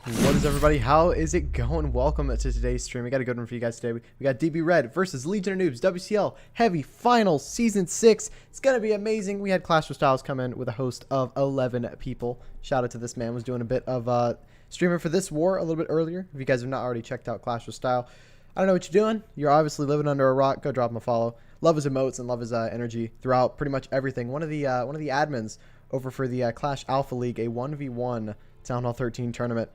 What is everybody? How is it going? Welcome to today's stream. We got a good one for you guys today. We got DB Red versus Legion of Noobs, WCL Heavy Final Season 6. It's going to be amazing. We had Clash of Styles come in with a host of 11 people. Shout out to this man. Was doing a bit of streaming for this war a little bit earlier. If you guys have not already checked out Clash of Style, I don't know what you're doing. You're obviously living under a rock. Go drop him a follow. Love his emotes and love his energy throughout pretty much everything. One of the admins over for the Clash Alpha League, a 1v1 Town Hall 13 tournament.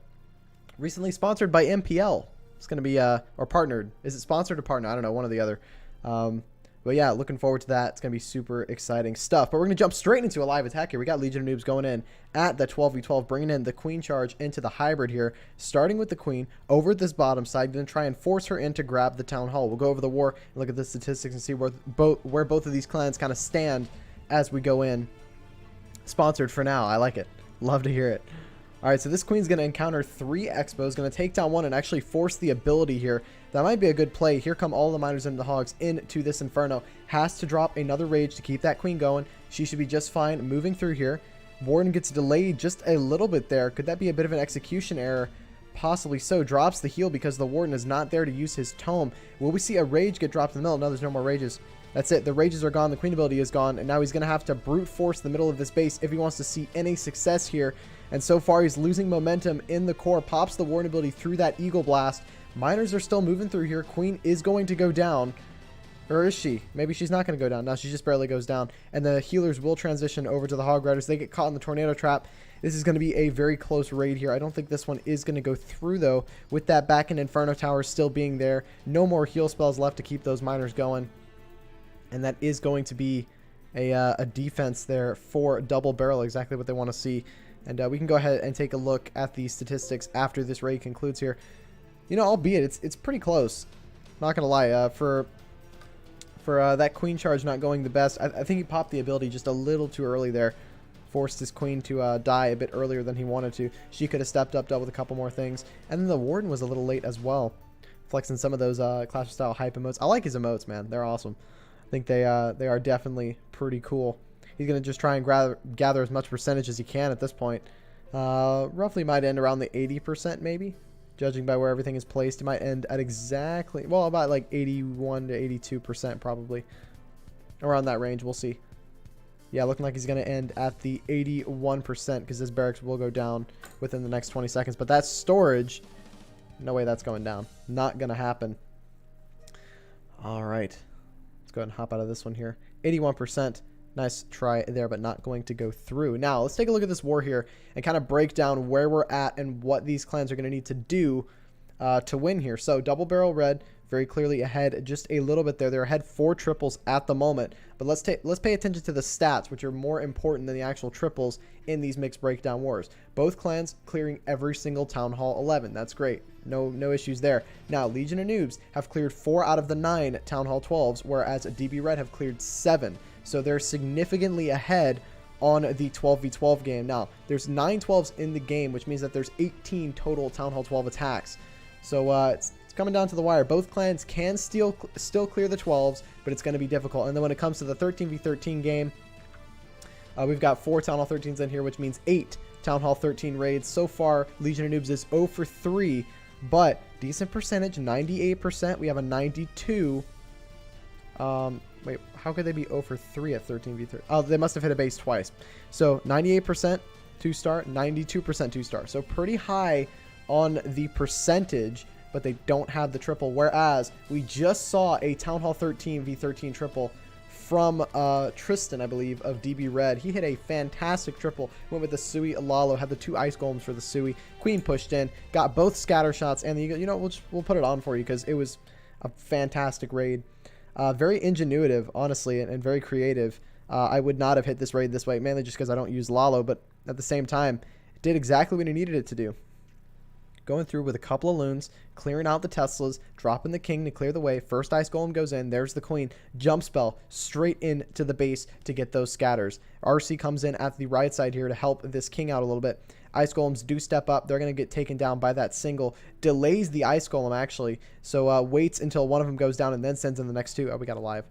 Recently sponsored by MPL. It's going to be, or partnered. Is it sponsored or partnered? I don't know, one or the other. But yeah, looking forward to that. It's going to be super exciting stuff. But we're going to jump straight into a live attack here. We got Legion of Noobs going in at the 12v12, bringing in the Queen charge into the hybrid here. Starting with the Queen over at this bottom side. Going to try and force her in to grab the Town Hall. We'll go over the war and look at the statistics and see where both of these clans kind of stand as we go in. Sponsored for now. I like it. Love to hear it. Alright, so this Queen's going to encounter 3 Expos, going to take down 1 and actually force the ability here. That might be a good play. Here come all the miners and the hogs into this Inferno. Has to drop another Rage to keep that Queen going. She should be just fine moving through here. Warden gets delayed just a little bit there. Could that be a bit of an execution error? Possibly so. Drops the heal because the Warden is not there to use his tome. Will we see a Rage get dropped in the middle? No, there's no more Rages. That's it. The Rages are gone. The Queen ability is gone. And now he's going to have to brute force the middle of this base if he wants to see any success here. And so far, he's losing momentum in the core. Pops the Warden ability through that Eagle Blast. Miners are still moving through here. Queen is going to go down. Or is she? Maybe she's not going to go down. No, she just barely goes down. And the healers will transition over to the Hog Riders. They get caught in the Tornado Trap. This is going to be a very close raid here. I don't think this one is going to go through, though, with that back end Inferno Tower still being there. No more heal spells left to keep those miners going. And that is going to be a defense there for Double Barrel, exactly what they want to see. And we can go ahead and take a look at the statistics after this raid concludes here. You know, albeit it's pretty close. Not gonna lie. For that Queen charge not going the best, I think he popped the ability just a little too early there. Forced his Queen to die a bit earlier than he wanted to. She could have stepped up, dealt with a couple more things. And then the Warden was a little late as well, flexing some of those Clash of Style hype emotes. I like his emotes, man. They're awesome. I think they are definitely pretty cool. He's going to just try and gather as much percentage as he can at this point. Roughly might end around the 80% maybe. Judging by where everything is placed, it might end at exactly, well, about like 81 to 82% probably. Around that range, we'll see. Yeah, looking like he's going to end at the 81% because this barracks will go down within the next 20 seconds. But that storage, no way that's going down. Not going to happen. All right. Let's go ahead and hop out of this one here. 81%. Nice try there, but not going to go through. Now, let's take a look at this war here and kind of break down where we're at and what these clans are going to need to do to win here. So, Double Barrel Red, very clearly ahead just a little bit there. They're ahead 4 triples at the moment. But let's pay attention to the stats, which are more important than the actual triples in these mixed breakdown wars. Both clans clearing every single Town Hall 11. That's great. No issues there. Now, Legion of Noobs have cleared 4 out of the 9 Town Hall 12s, whereas DB Red have cleared 7. So they're significantly ahead on the 12v12 game. Now, there's 9 12s in the game, which means that there's 18 total Town Hall 12 attacks. So it's coming down to the wire. Both clans can still clear the 12s, but it's going to be difficult. And then when it comes to the 13v13 game, we've got 4 Town Hall 13s in here, which means 8 Town Hall 13 raids. So far, Legion of Noobs is 0 for 3, but decent percentage, 98%. We have a 92. Wait, how could they be 0 for 3 at 13v13? Oh, they must have hit a base twice. So 98% 2-star, 92% 2-star. So pretty high on the percentage, but they don't have the triple. Whereas we just saw a Town Hall 13 v13 triple from Tristan, I believe, of DB Red. He hit a fantastic triple. Went with the Sui Lalo, had the 2 ice golems for the Sui. Queen pushed in, got both scatter shots, and the, you know, we'll put it on for you because it was a fantastic raid. Very ingenuitive, honestly, and very creative. I would not have hit this raid this way, mainly just because I don't use Lalo, but at the same time, it did exactly what it needed it to do. Going through with a couple of loons, clearing out the Teslas, dropping the King to clear the way. First Ice Golem goes in. There's the Queen. Jump spell straight into the base to get those scatters. RC comes in at the right side here to help this King out a little bit. Ice Golems do step up. They're going to get taken down by that single. Delays the Ice Golem, actually. So waits until one of them goes down and then sends in the next 2. Oh, we got a live.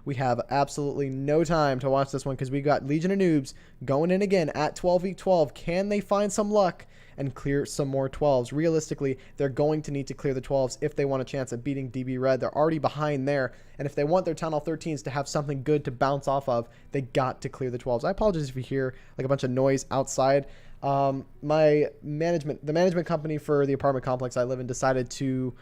We have absolutely no time to watch this one because we got Legion of Noobs going in again at 12v12. Can they find some luck and clear some more 12s? Realistically, they're going to need to clear the 12s if they want a chance at beating DB Red. They're already behind there, and if they want their Town Hall 13s to have something good to bounce off of, they got to clear the 12s. I apologize if you hear like a bunch of noise outside. The management company for the apartment complex I live in decided to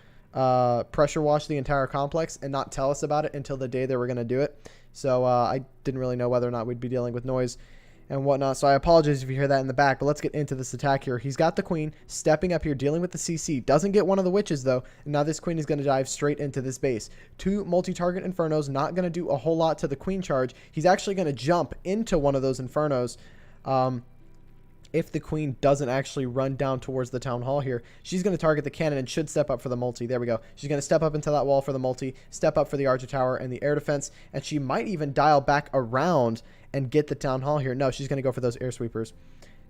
pressure wash the entire complex and not tell us about it until the day they were going to do it. So I didn't really know whether or not we'd be dealing with noise and whatnot. So I apologize if you hear that in the back, but let's get into this attack here. He's got the queen stepping up here, dealing with the CC. Doesn't get one of the witches though. And now this queen is going to dive straight into this base. 2 multi-target infernos, not going to do a whole lot to the queen charge. He's actually going to jump into one of those infernos. If the queen doesn't actually run down towards the town hall here, she's going to target the cannon and should step up for the multi. There we go. She's going to step up into that wall for the multi, step up for the archer tower and the air defense, and she might even dial back around and get the town hall here. No, she's going to go for those air sweepers.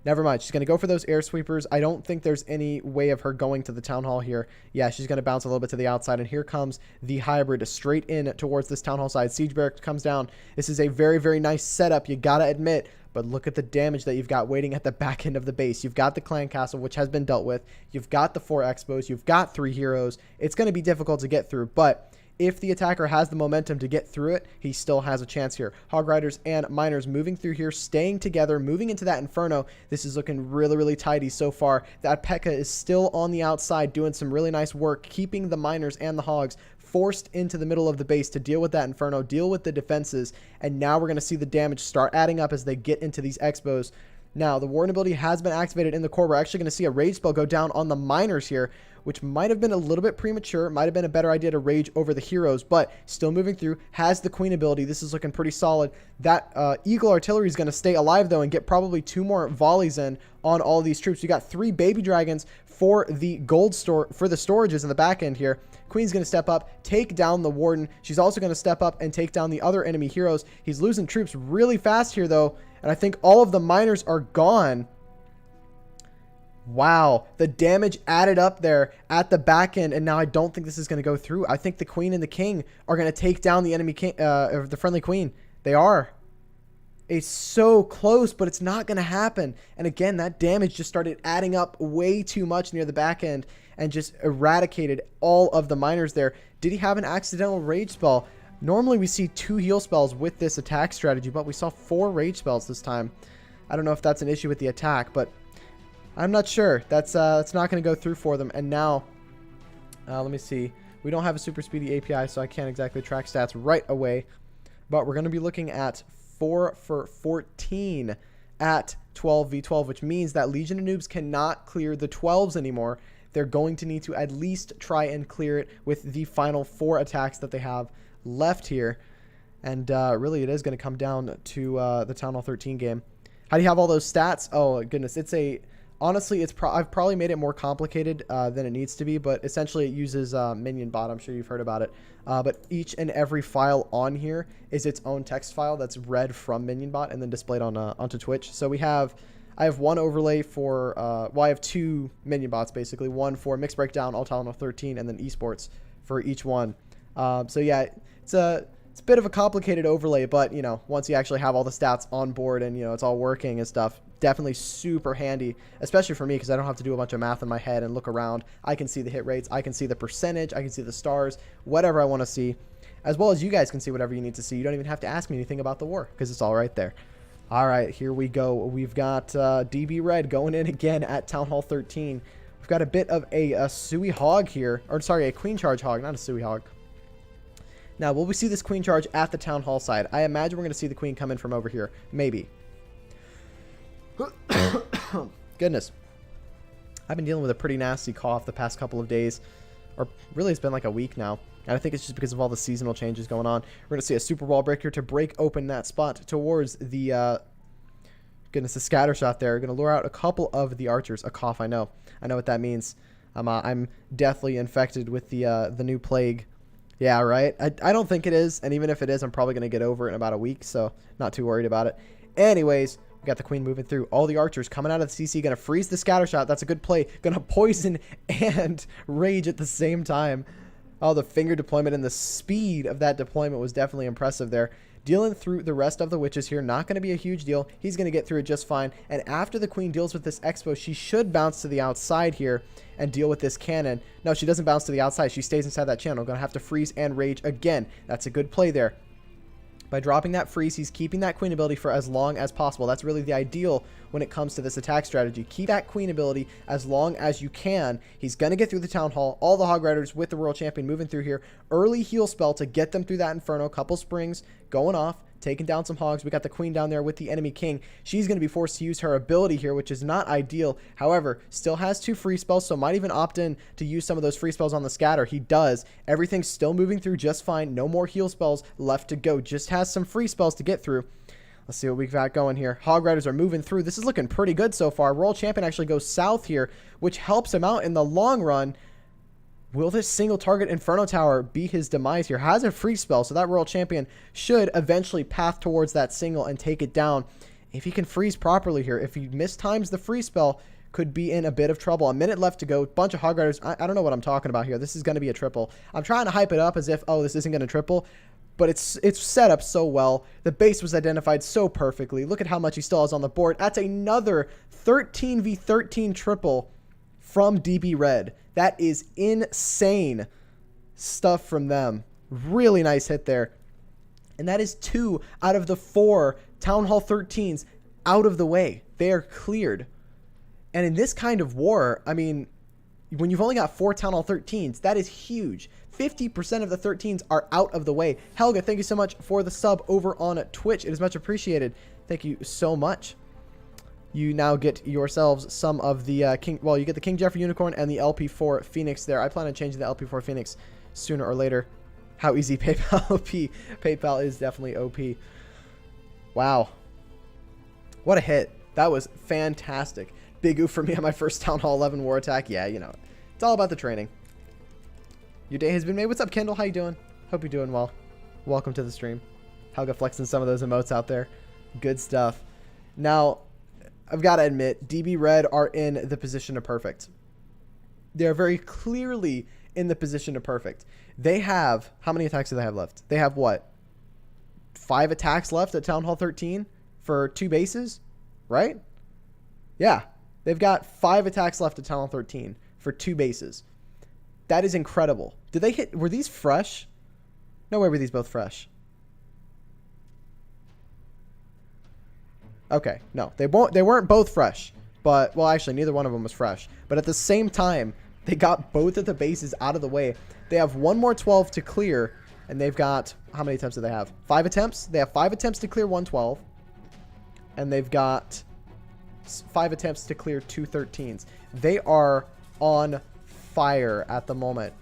Never mind. She's going to go for those air sweepers. I don't think there's any way of her going to the town hall here. Yeah, she's going to bounce a little bit to the outside, and here comes the hybrid straight in towards this town hall side. Siege barracks comes down. This is a very, very nice setup, you got to admit. But look at the damage that you've got waiting at the back end of the base. You've got the clan castle, which has been dealt with. You've got the 4 expos. You've got 3 heroes. It's going to be difficult to get through. But if the attacker has the momentum to get through it, he still has a chance here. Hog Riders and Miners moving through here, staying together, moving into that Inferno. This is looking really, really tidy so far. That P.E.K.K.A. is still on the outside doing some really nice work, keeping the Miners and the Hogs forced into the middle of the base to deal with that Inferno, deal with the defenses, and now we're going to see the damage start adding up as they get into these expos. Now, the Warden ability has been activated in the core. We're actually going to see a rage spell go down on the Miners here, which might have been a little bit premature. Might have been a better idea to rage over the heroes, but still moving through. Has the Queen ability. This is looking pretty solid. That Eagle Artillery is going to stay alive, though, and get probably 2 more volleys in on all of these troops. We got 3 baby dragons for the gold store, for the storages in the back end here. Queen's going to step up, take down the Warden. She's also going to step up and take down the other enemy heroes. He's losing troops really fast here, though, and I think all of the Miners are gone. Wow, the damage added up there at the back end, and now I don't think this is going to go through. I think the Queen and the King are going to take down the enemy king, the friendly Queen. They are. It's so close, but it's not going to happen. And again, that damage just started adding up way too much near the back end and just eradicated all of the Miners there. Did he have an accidental rage spell? Normally we see 2 heal spells with this attack strategy, but we saw 4 rage spells this time. I don't know if that's an issue with the attack, but I'm not sure. That's not going to go through for them. And now, let me see. We don't have a super speedy API, so I can't exactly track stats right away. But we're going to be looking at 4 for 14 at 12v12, which means that Legion of Noobs cannot clear the 12s anymore. They're going to need to at least try and clear it with the final 4 attacks that they have left here. And really, it is going to come down to the Town Hall 13 game. How do you have all those stats? Oh, goodness. It's a... Honestly, I've probably made it more complicated than it needs to be, but essentially it uses minion bot. I'm sure you've heard about it. But each and every file on here is its own text file that's read from minion bot and then displayed on onto Twitch. So I have one overlay for, well, I have 2 minion bots basically. One for Mixed Breakdown, All Town Hall 13, and then Esports for each one. So yeah, it's a bit of a complicated overlay, but you know, once you actually have all the stats on board and you know it's all working and stuff, definitely super handy, especially for me because I don't have to do a bunch of math in my head and look around. I can see the hit rates, I can see the percentage, I can see the stars, whatever I want to see, as well as you guys can see whatever you need to see. You don't even have to ask me anything about the war because it's all right there. All right, here we go. We've got DB Red going in again at Town Hall 13. We've got a bit of a Sui Hog here, or sorry, a Queen Charge Hog, not a Sui Hog. Now, will we see this Queen Charge at the Town Hall side? I imagine we're going to see the Queen come in from over here. Maybe. Goodness. I've been dealing with a pretty nasty cough the past couple of days. Or really, it's been like a week now. And I think it's just because of all the seasonal changes going on. We're going to see a super wall breaker to break open that spot towards the... goodness, the scatter shot there. We're going to lure out a couple of the archers. A cough, I know. I know what that means. I'm deathly infected with the new plague. Yeah, right? I don't think it is, and even if it is, I'm probably going to get over it in about a week, so not too worried about it. Anyways, we got the Queen moving through. All the archers coming out of the CC, going to freeze the scatter shot. That's a good play. Going to poison and rage at the same time. Oh, the finger deployment and the speed of that deployment was definitely impressive there. Dealing through the rest of the witches here, not going to be a huge deal. He's going to get through it just fine. And after the queen deals with this expo, she should bounce to the outside here and deal with this cannon. No, she doesn't bounce to the outside. She stays inside that channel. Going to have to freeze and rage again. That's a good play there. By dropping that freeze, he's keeping that queen ability for as long as possible. That's really the ideal when it comes to this attack strategy. Keep that queen ability as long as you can. He's going to get through the town hall. All the hog riders with the world champion moving through here. Early heal spell to get them through that inferno. Couple springs going off. Taking down some hogs. We got the queen down there with the enemy king. She's going to be forced to use her ability here, which is not ideal. However, still has 2 free spells, so might even opt in to use some of those free spells on the scatter. He does. Everything's still moving through just fine. No more heal spells left to go. Just has some free spells to get through. Let's see what we've got going here. Hog riders are moving through. This is looking pretty good so far. World champion actually goes south here, which helps him out in the long run. Will this single target Inferno Tower be his demise here? Has a free spell, so that World Champion should eventually path towards that single and take it down. If he can freeze properly here, if he mistimes the free spell, could be in a bit of trouble. A minute left to go. Bunch of Hog Riders. I don't know what I'm talking about here. This is going to be a triple. I'm trying to hype it up as if, oh, this isn't going to triple. But it's set up so well. The base was identified so perfectly. Look at how much he still has on the board. That's another 13v13 triple from DB Red. That is insane stuff from them. Really nice hit there. And that is 2 out of the 4 Town Hall 13s out of the way. They are cleared. And in this kind of war, I mean, when you've only got 4 Town Hall 13s, that is huge. 50% of the 13s are out of the way. Helga, thank you so much for the sub over on Twitch. It is much appreciated. Thank you so much. You now get yourselves some of the King... Well, you get the King Jeffrey Unicorn and the LP4 Phoenix there. I plan on changing the LP4 Phoenix sooner or later. How easy PayPal OP. PayPal is definitely OP. Wow. What a hit. That was fantastic. Big oof for me on my first Town Hall 11 war attack. Yeah, you know it. It's all about the training. Your day has been made. What's up, Kendall? How you doing? Hope you're doing well. Welcome to the stream. Helga flexing some of those emotes out there. Good stuff. Now... I've got to admit, DB Red are in the position of perfect. They're very clearly in the position of perfect. They have, how many attacks do they have left? They have what? 5 attacks left at Town Hall 13 for 2 bases, right? Yeah, they've got 5 attacks left at Town Hall 13 for 2 bases. That is incredible. Did they hit, were these fresh? No way were these both fresh. Okay, no, they weren't both fresh, but, well, actually, neither one of them was fresh. But at the same time, they got both of the bases out of the way. They have 1 more 12 to clear, and they've got, how many attempts do they have? 5 attempts? They have 5 attempts to clear 112, and they've got 5 attempts to clear 2 13s. They are on fire at the moment.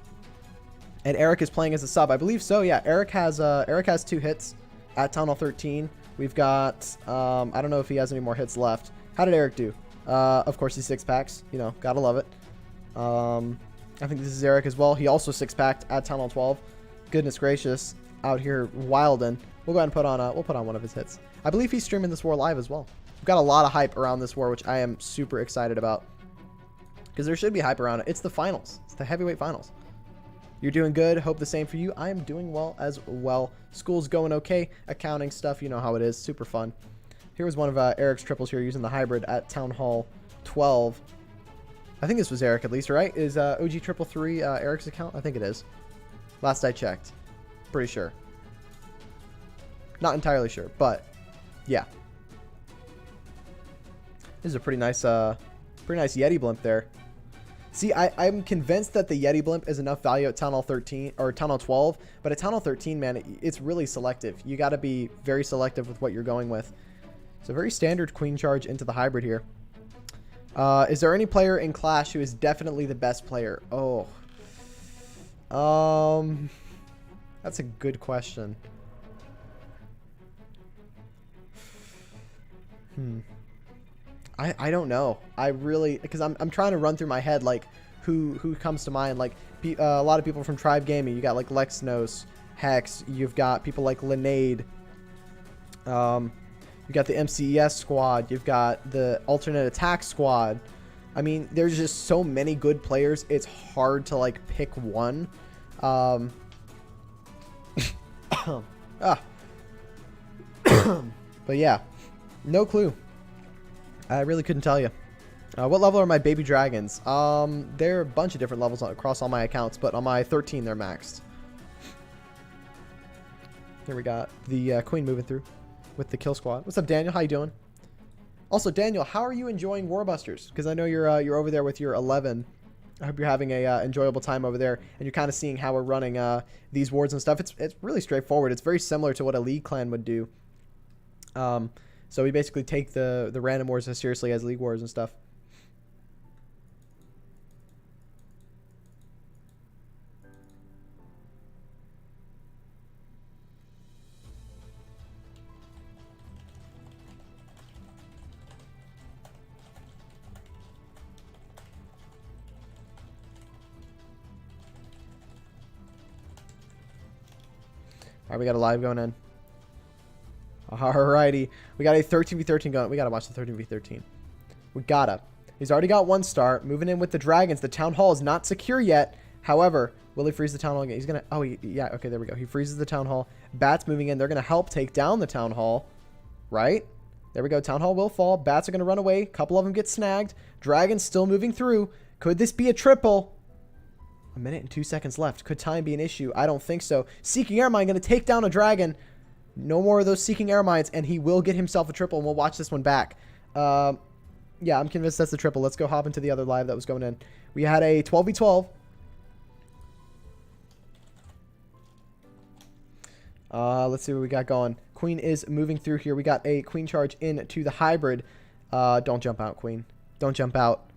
And Eric is playing as a sub. I believe so, yeah. Eric has 2 hits at Town Hall 13. We've got, I don't know if he has any more hits left. How did Eric do? Of course, he's 6-packs. You know, gotta love it. I think this is Eric as well. He also 6-packed at Town Hall 12. Goodness gracious. Out here wildin'. We'll go ahead and put on, we'll put on one of his hits. I believe he's streaming this war live as well. We've got a lot of hype around this war, which I am super excited about. Because there should be hype around it. It's the finals. It's the heavyweight finals. You're doing good. Hope the same for you. I am doing well as well. School's going okay. Accounting stuff, you know how it is. Super fun. Here was one of Eric's triples here using the hybrid at Town Hall 12. I think this was Eric at least, right? Is OG 333 Eric's account? I think it is. Last I checked. Pretty sure. Not entirely sure, but yeah. This is a pretty nice Yeti blimp there. See, I'm convinced that the Yeti blimp is enough value at Town Hall 13 or Town Hall 12, but at Town Hall 13, man, it's really selective. You got to be very selective with what you're going with. So very standard queen charge into the hybrid here. Is there any player in Clash who is definitely the best player? Oh, that's a good question. I don't know. I really, because I'm trying to run through my head like who comes to mind. Like a lot of people from Tribe Gaming. You got like Lexnos, Hex. You've got people like Linade. You've got the MCES squad. You've got the alternate attack squad. I mean, there's just so many good players. It's hard to like pick one. Um, ah. But yeah, no clue. I really couldn't tell you. What level are my baby dragons? There are a bunch of different levels across all my accounts, but on my 13, they're maxed. Here we got the queen moving through with the kill squad. What's up, Daniel? How you doing? Also, Daniel, how are you enjoying Warbusters? Because I know you're over there with your 11. I hope you're having a enjoyable time over there, and you're kind of seeing how we're running these wards and stuff. It's really straightforward. It's very similar to what a League clan would do. So we basically take the random wars as seriously as League wars and stuff. All right, we got a live going in. Alrighty. We got a 13v13 going. We got to watch the 13v13. We gotta. He's already got 1 star. Moving in with the dragons. The town hall is not secure yet. However, will he freeze the town hall again? He's going to... Oh, yeah. Okay, there we go. He freezes the town hall. Bats moving in. They're going to help take down the town hall. Right? There we go. Town hall will fall. Bats are going to run away. A couple of them get snagged. Dragons still moving through. Could this be a triple? 1 minute and 2 seconds left. Could time be an issue? I don't think so. Seeking Airmine going to take down a dragon. No more of those Seeking Airmines, and he will get himself a triple, and we'll watch this one back. Yeah, I'm convinced that's the triple. Let's go hop into the other live that was going in. We had a 12v12. Let's see what we got going. Queen is moving through here. We got a queen charge into the hybrid. Don't jump out, queen. Don't jump out.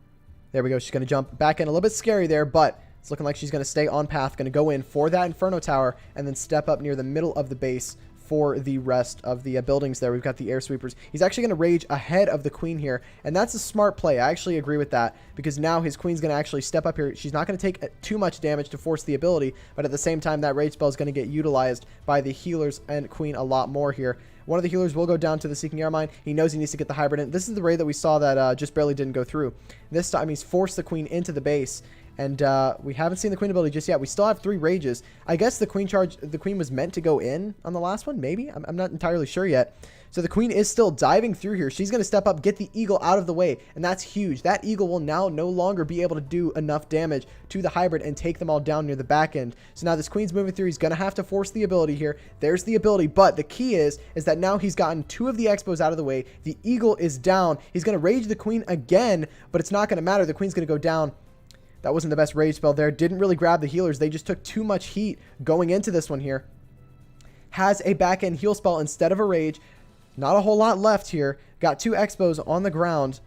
There we go. She's going to jump back in. A little bit scary there, but it's looking like she's going to stay on path. Going to go in for that Inferno Tower and then step up near the middle of the base for the rest of the buildings there. We've got the air sweepers. He's actually going to rage ahead of the queen here, and that's a smart play. I actually agree with that because now his queen's going to actually step up here. She's not going to take too much damage to force the ability, but at the same time, that rage spell is going to get utilized by the healers and queen a lot more here. One of the healers will go down to the Seeking Airmine. He knows he needs to get the hybrid in. This is the raid that we saw that just barely didn't go through. This time, he's forced the queen into the base. And we haven't seen the queen ability just yet. We still have 3 rages. I guess the queen was meant to go in on the last one, maybe? I'm not entirely sure yet. So the queen is still diving through here. She's going to step up, get the eagle out of the way, and that's huge. That eagle will now no longer be able to do enough damage to the hybrid and take them all down near the back end. So now this queen's moving through. He's going to have to force the ability here. There's the ability, but the key is that now he's gotten 2 of the expos out of the way. The eagle is down. He's going to rage the queen again, but it's not going to matter. The queen's going to go down. That wasn't the best rage spell there. Didn't really grab the healers. They just took too much heat going into this one here. Has a back end heal spell instead of a rage. Not a whole lot left here. Got 2 expos on the ground.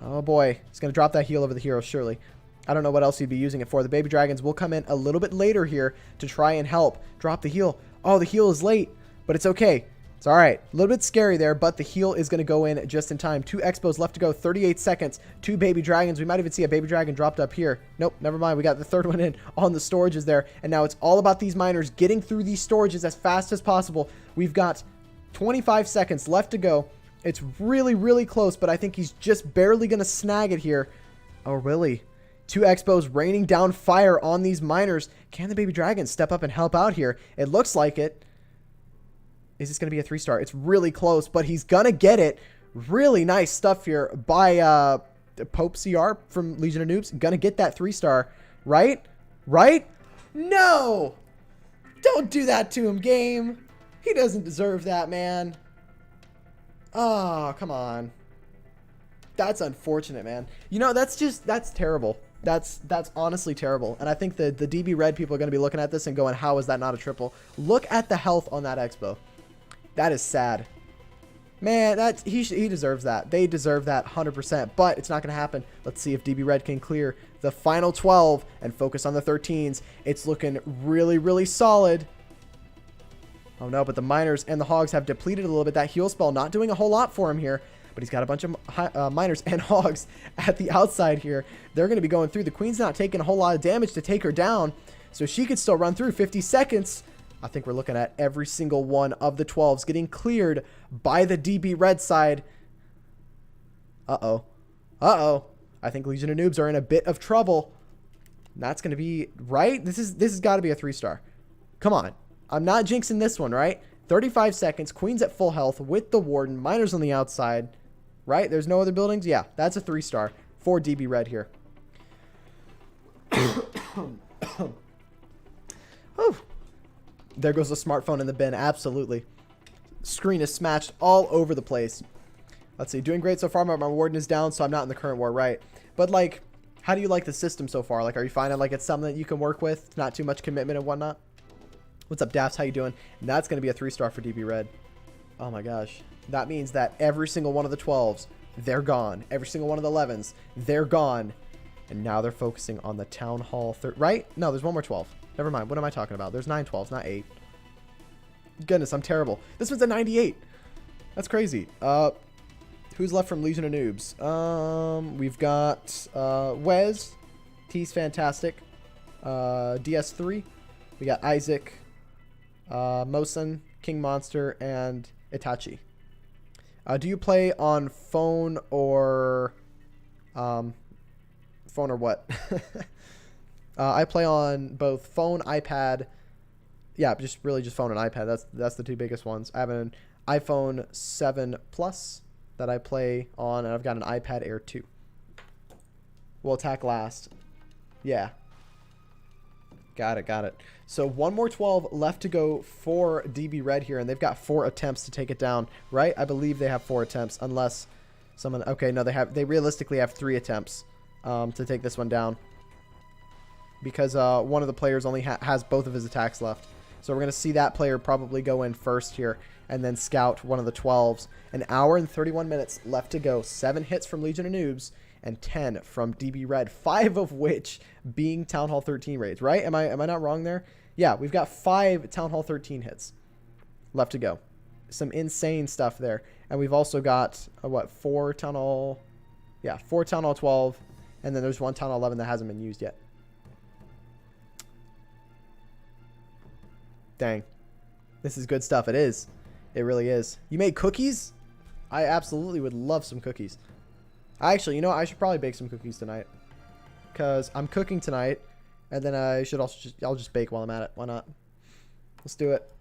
Oh boy. He's going to drop that heal over the hero, surely. I don't know what else he'd be using it for. The baby dragons will come in a little bit later here to try and help. Drop the heal. Oh, the heal is late, but it's okay. It's all right. A little bit scary there, but the heal is going to go in just in time. 2 expos left to go. 38 seconds. 2 baby dragons. We might even see a baby dragon dropped up here. Nope, never mind. We got the 3rd one in on the storages there. And now it's all about these miners getting through these storages as fast as possible. We've got 25 seconds left to go. It's really, really close, but I think he's just barely going to snag it here. Oh, really? 2 expos raining down fire on these miners. Can the baby dragon step up and help out here? It looks like it. Is this going to be a 3-star? It's really close, but he's going to get it. Really nice stuff here by Pope CR from Legion of Noobs. Going to get that 3-star, right? Right? No! Don't do that to him, game. He doesn't deserve that, man. Oh, come on. That's unfortunate, man. You know, that's terrible. That's honestly terrible. And I think the DB Red people are going to be looking at this and going, how is that not a triple? Look at the health on that expo. That is sad. Man, he deserves that. They deserve that 100%, but it's not going to happen. Let's see if DB Red can clear the final 12 and focus on the 13s. It's looking really, really solid. Oh no, but the miners and the hogs have depleted a little bit. That heal spell not doing a whole lot for him here, but he's got a bunch of miners and hogs at the outside here. They're going to be going through. The queen's not taking a whole lot of damage to take her down, so she could still run through. 50 seconds. I think we're looking at every single one of the 12s getting cleared by the DB Red side. Uh-oh. Uh-oh. I think Legion of Noobs are in a bit of trouble. That's going to be right. This has got to be a 3-star. Come on. I'm not jinxing this one, right? 35 seconds. Queen's at full health with the Warden. Miners on the outside. Right? There's no other buildings? Yeah, that's a 3-star for DB Red here. Oh, there goes the smartphone in the bin. Absolutely. Screen is smashed all over the place. Let's see. Doing great so far. My Warden is down, so I'm not in the current war, right? But, like, how do you like the system so far? Like, are you finding, like, it's something that you can work with? Not too much commitment and whatnot? What's up, Daps? How you doing? And that's going to be a 3-star for DB Red. Oh, my gosh. That means that every single one of the 12s, they're gone. Every single one of the 11s, they're gone. And now they're focusing on the Town Hall. Right? No, there's one more 12. Never mind. What am I talking about? There's 9 12s, not 8. Goodness, I'm terrible. This one's a 98. That's crazy. Who's left from Legion of Noobs? We've got Wes. T's fantastic. DS3. We got Isaac, Mosen, King Monster, and Itachi. Do you play on phone or what? I play on both phone, iPad. Yeah, just phone and iPad. That's the two biggest ones. I have an iPhone 7 Plus that I play on, and I've got an iPad Air 2. We'll attack last. Yeah. Got it. So one more 12 left to go for DB Red here, and they've got 4 attempts to take it down, right? I believe they have 4 attempts, unless someone... Okay, no, they realistically have 3 attempts to take this one down, because one of the players only has both of his attacks left. So we're going to see that player probably go in first here and then scout one of the 12s. An hour and 31 minutes left to go. 7 hits from Legion of Noobs and 10 from DB Red, 5 of which being Town Hall 13 raids, right? Am I not wrong there? Yeah, we've got 5 Town Hall 13 hits left to go. Some insane stuff there. And we've also got, 4 Town Hall... Yeah, 4 Town Hall 12, and then there's 1 Town Hall 11 that hasn't been used yet. Dang. This is good stuff. It is. It really is. You made cookies? I absolutely would love some cookies. Actually, you know what? I should probably bake some cookies tonight, because I'm cooking tonight, and then I should also I'll just bake while I'm at it. Why not? Let's do it.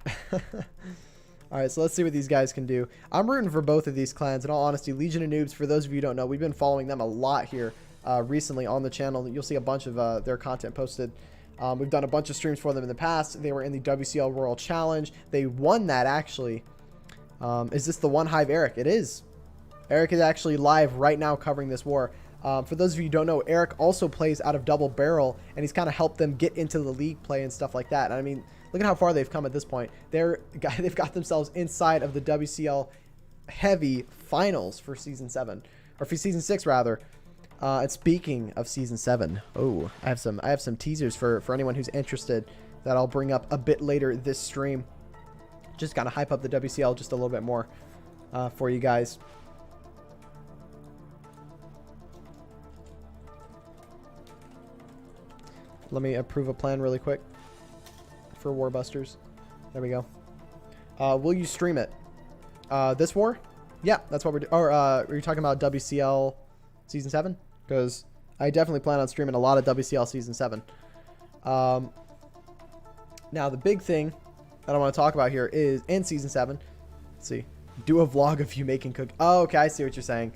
All right, so let's see what these guys can do. I'm rooting for both of these clans. In all honesty, Legion of Noobs, for those of you who don't know, we've been following them a lot here recently on the channel. You'll see a bunch of their content posted. We've done a bunch of streams for them in the past. They were in the WCL World Challenge. They won that, actually. Is this the One Hive Eric? It is. Eric is actually live right now covering this war. For those of you who don't know, Eric also plays out of Double Barrel, and he's kind of helped them get into the league play and stuff like that. And I mean, look at how far they've come at this point. They've got themselves inside of the WCL Heavy Finals for Season 7. Or for Season 6, rather. And speaking of Season 7, oh, I have some teasers for anyone who's interested that I'll bring up a bit later this stream. Just kind of hype up the WCL just a little bit more for you guys. Let me approve a plan really quick for Warbusters. There we go. Will you stream it? This war? Yeah, that's what we're doing. Or are you talking about WCL Season 7? Because I definitely plan on streaming a lot of WCL Season 7. Now, the big thing that I want to talk about here is in Season 7. Let's see. Do a vlog of you making cookies. Oh, okay. I see what you're saying.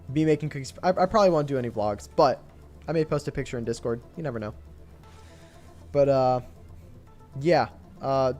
Me making cookies. I probably won't do any vlogs, but I may post a picture in Discord. You never know. But, yeah.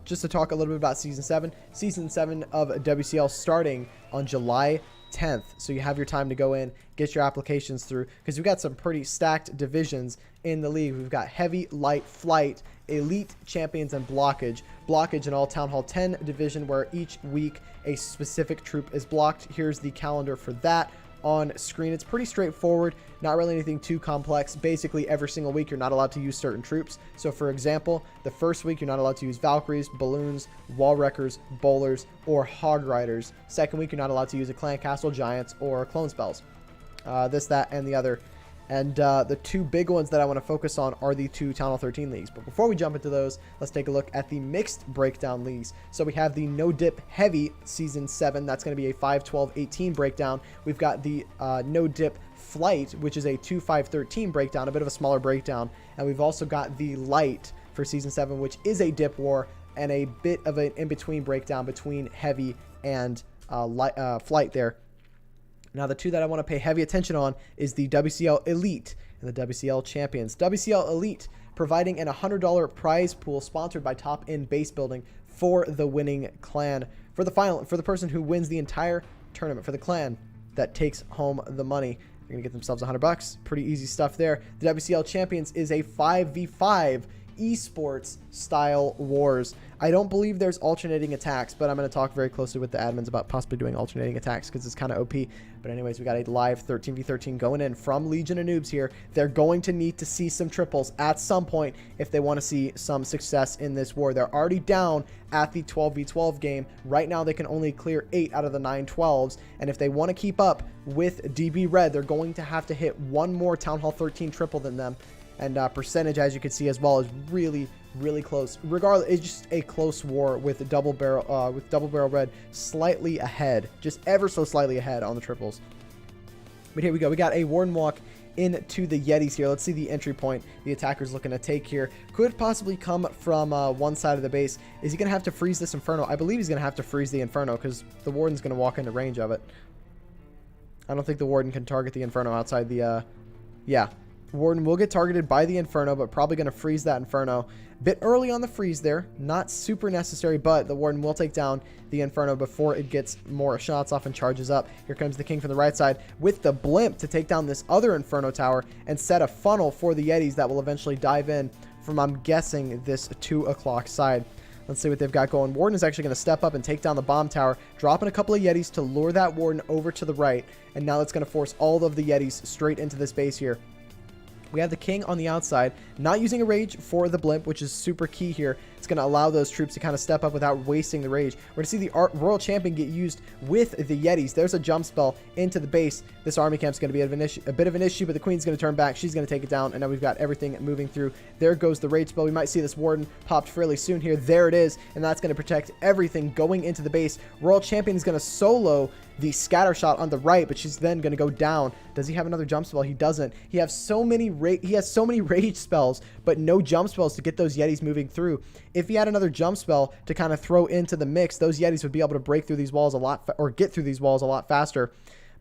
Just to talk a little bit about Season 7. Season 7 of WCL starting on July 10th. So you have your time to go in, get your applications through, because we've got some pretty stacked divisions in the league. We've got heavy, light, flight, elite, champions, and blockage. Blockage in all Town Hall 10 division, where each week a specific troop is blocked. Here's the calendar for that on screen. It's pretty straightforward, not really anything too complex. Basically, every single week you're not allowed to use certain troops. So for example, the first week you're not allowed to use Valkyries, Balloons, Wall Wreckers, Bowlers, or Hog Riders. Second week you're not allowed to use a Clan Castle Giants or Clone Spells. This, that, and the other. And the two big ones that I want to focus on are the 2 Town Hall 13 leagues. But before we jump into those, let's take a look at the mixed breakdown leagues. So we have the No Dip Heavy Season 7. That's going to be a 5-12-18 breakdown. We've got the No Dip Flight, which is a 2-5-13 breakdown, a bit of a smaller breakdown. And we've also got the light for Season 7, which is a dip war and a bit of an in-between breakdown between heavy and flight there. Now, the two that I want to pay heavy attention on is the WCL Elite and the WCL Champions. WCL Elite providing an $100 prize pool sponsored by Top End Base Building for the winning clan. For the person who wins the entire tournament, for the clan that takes home the money, they're going to get themselves $100. Pretty easy stuff there. The WCL Champions is a 5v5 esports style wars. I don't believe there's alternating attacks, but I'm going to talk very closely with the admins about possibly doing alternating attacks because it's kind of OP. But anyways, we got a live 13v13 going in from Legion of Noobs here. They're going to need to see some triples at some point if they want to see some success in this war. They're already down at the 12v12 game. Right now, they can only clear 8 out of the 9 12s. And if they want to keep up with DB Red, they're going to have to hit one more Town Hall 13 triple than them. And percentage, as you can see as well, is really, really close. Regardless, it's just a close war with double barrel red slightly ahead, just ever so slightly ahead on the triples. But here we go. We got a Warden walk into the Yetis here. Let's see the entry point the attacker's looking to take here. Could possibly come from one side of the base. Is he going to have to freeze this Inferno? I believe he's going to have to freeze the Inferno because the Warden's going to walk into range of it. I don't think the Warden can target the Inferno outside the... yeah. Warden will get targeted by the Inferno, but probably going to freeze that Inferno. Bit early on the freeze there. Not super necessary, but the Warden will take down the Inferno before it gets more shots off and charges up. Here comes the King from the right side with the Blimp to take down this other Inferno tower and set a funnel for the Yetis that will eventually dive in from, I'm guessing, this 2 o'clock side. Let's see what they've got going. Warden is actually going to step up and take down the bomb tower, dropping a couple of Yetis to lure that Warden over to the right. And now that's going to force all of the Yetis straight into this base here. We have the King on the outside, not using a rage for the Blimp, which is super key here. It's going to allow those troops to kind of step up without wasting the rage. We're going to see the Royal Champion get used with the Yetis. There's a jump spell into the base. This army camp is going to be a bit of an issue, but the Queen's going to turn back. She's going to take it down, and now we've got everything moving through. There goes the rage spell. We might see this Warden popped fairly soon here. There it is, and that's going to protect everything going into the base. Royal Champion is going to solo the scatter shot on the right, but she's then going to go down. Does he have another jump spell? He doesn't. He has so many rage spells, but no jump spells to get those Yetis moving through. If he had another jump spell to kind of throw into the mix, those Yetis would be able to break through these walls a lot, or get through these walls a lot faster.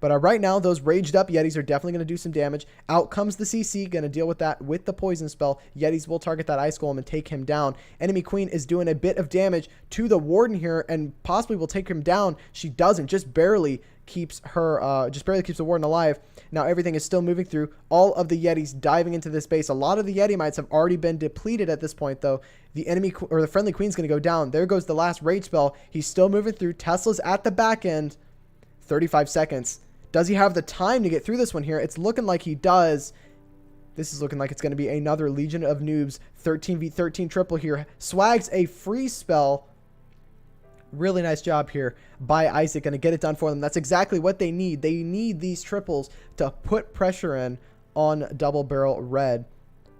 But right now, those raged up Yetis are definitely going to do some damage. Out comes the CC, going to deal with that with the poison spell. Yetis will target that Ice Golem and take him down. Enemy Queen is doing a bit of damage to the Warden here and possibly will take him down. She doesn't, just barely keeps the Warden alive. Now everything is still moving through. All of the Yetis diving into this base. A lot of the Yeti mites have already been depleted at this point, though. The enemy or the friendly Queen's going to go down. There goes the last rage spell. He's still moving through. Tesla's at the back end. 35 seconds. Does he have the time to get through this one here? It's looking like he does. This is looking like it's going to be another Legion of Noobs 13v13 triple here. Swags a free spell. Really nice job here by Isaac. Going to get it done for them. That's exactly what they need. They need these triples to put pressure in on double barrel red.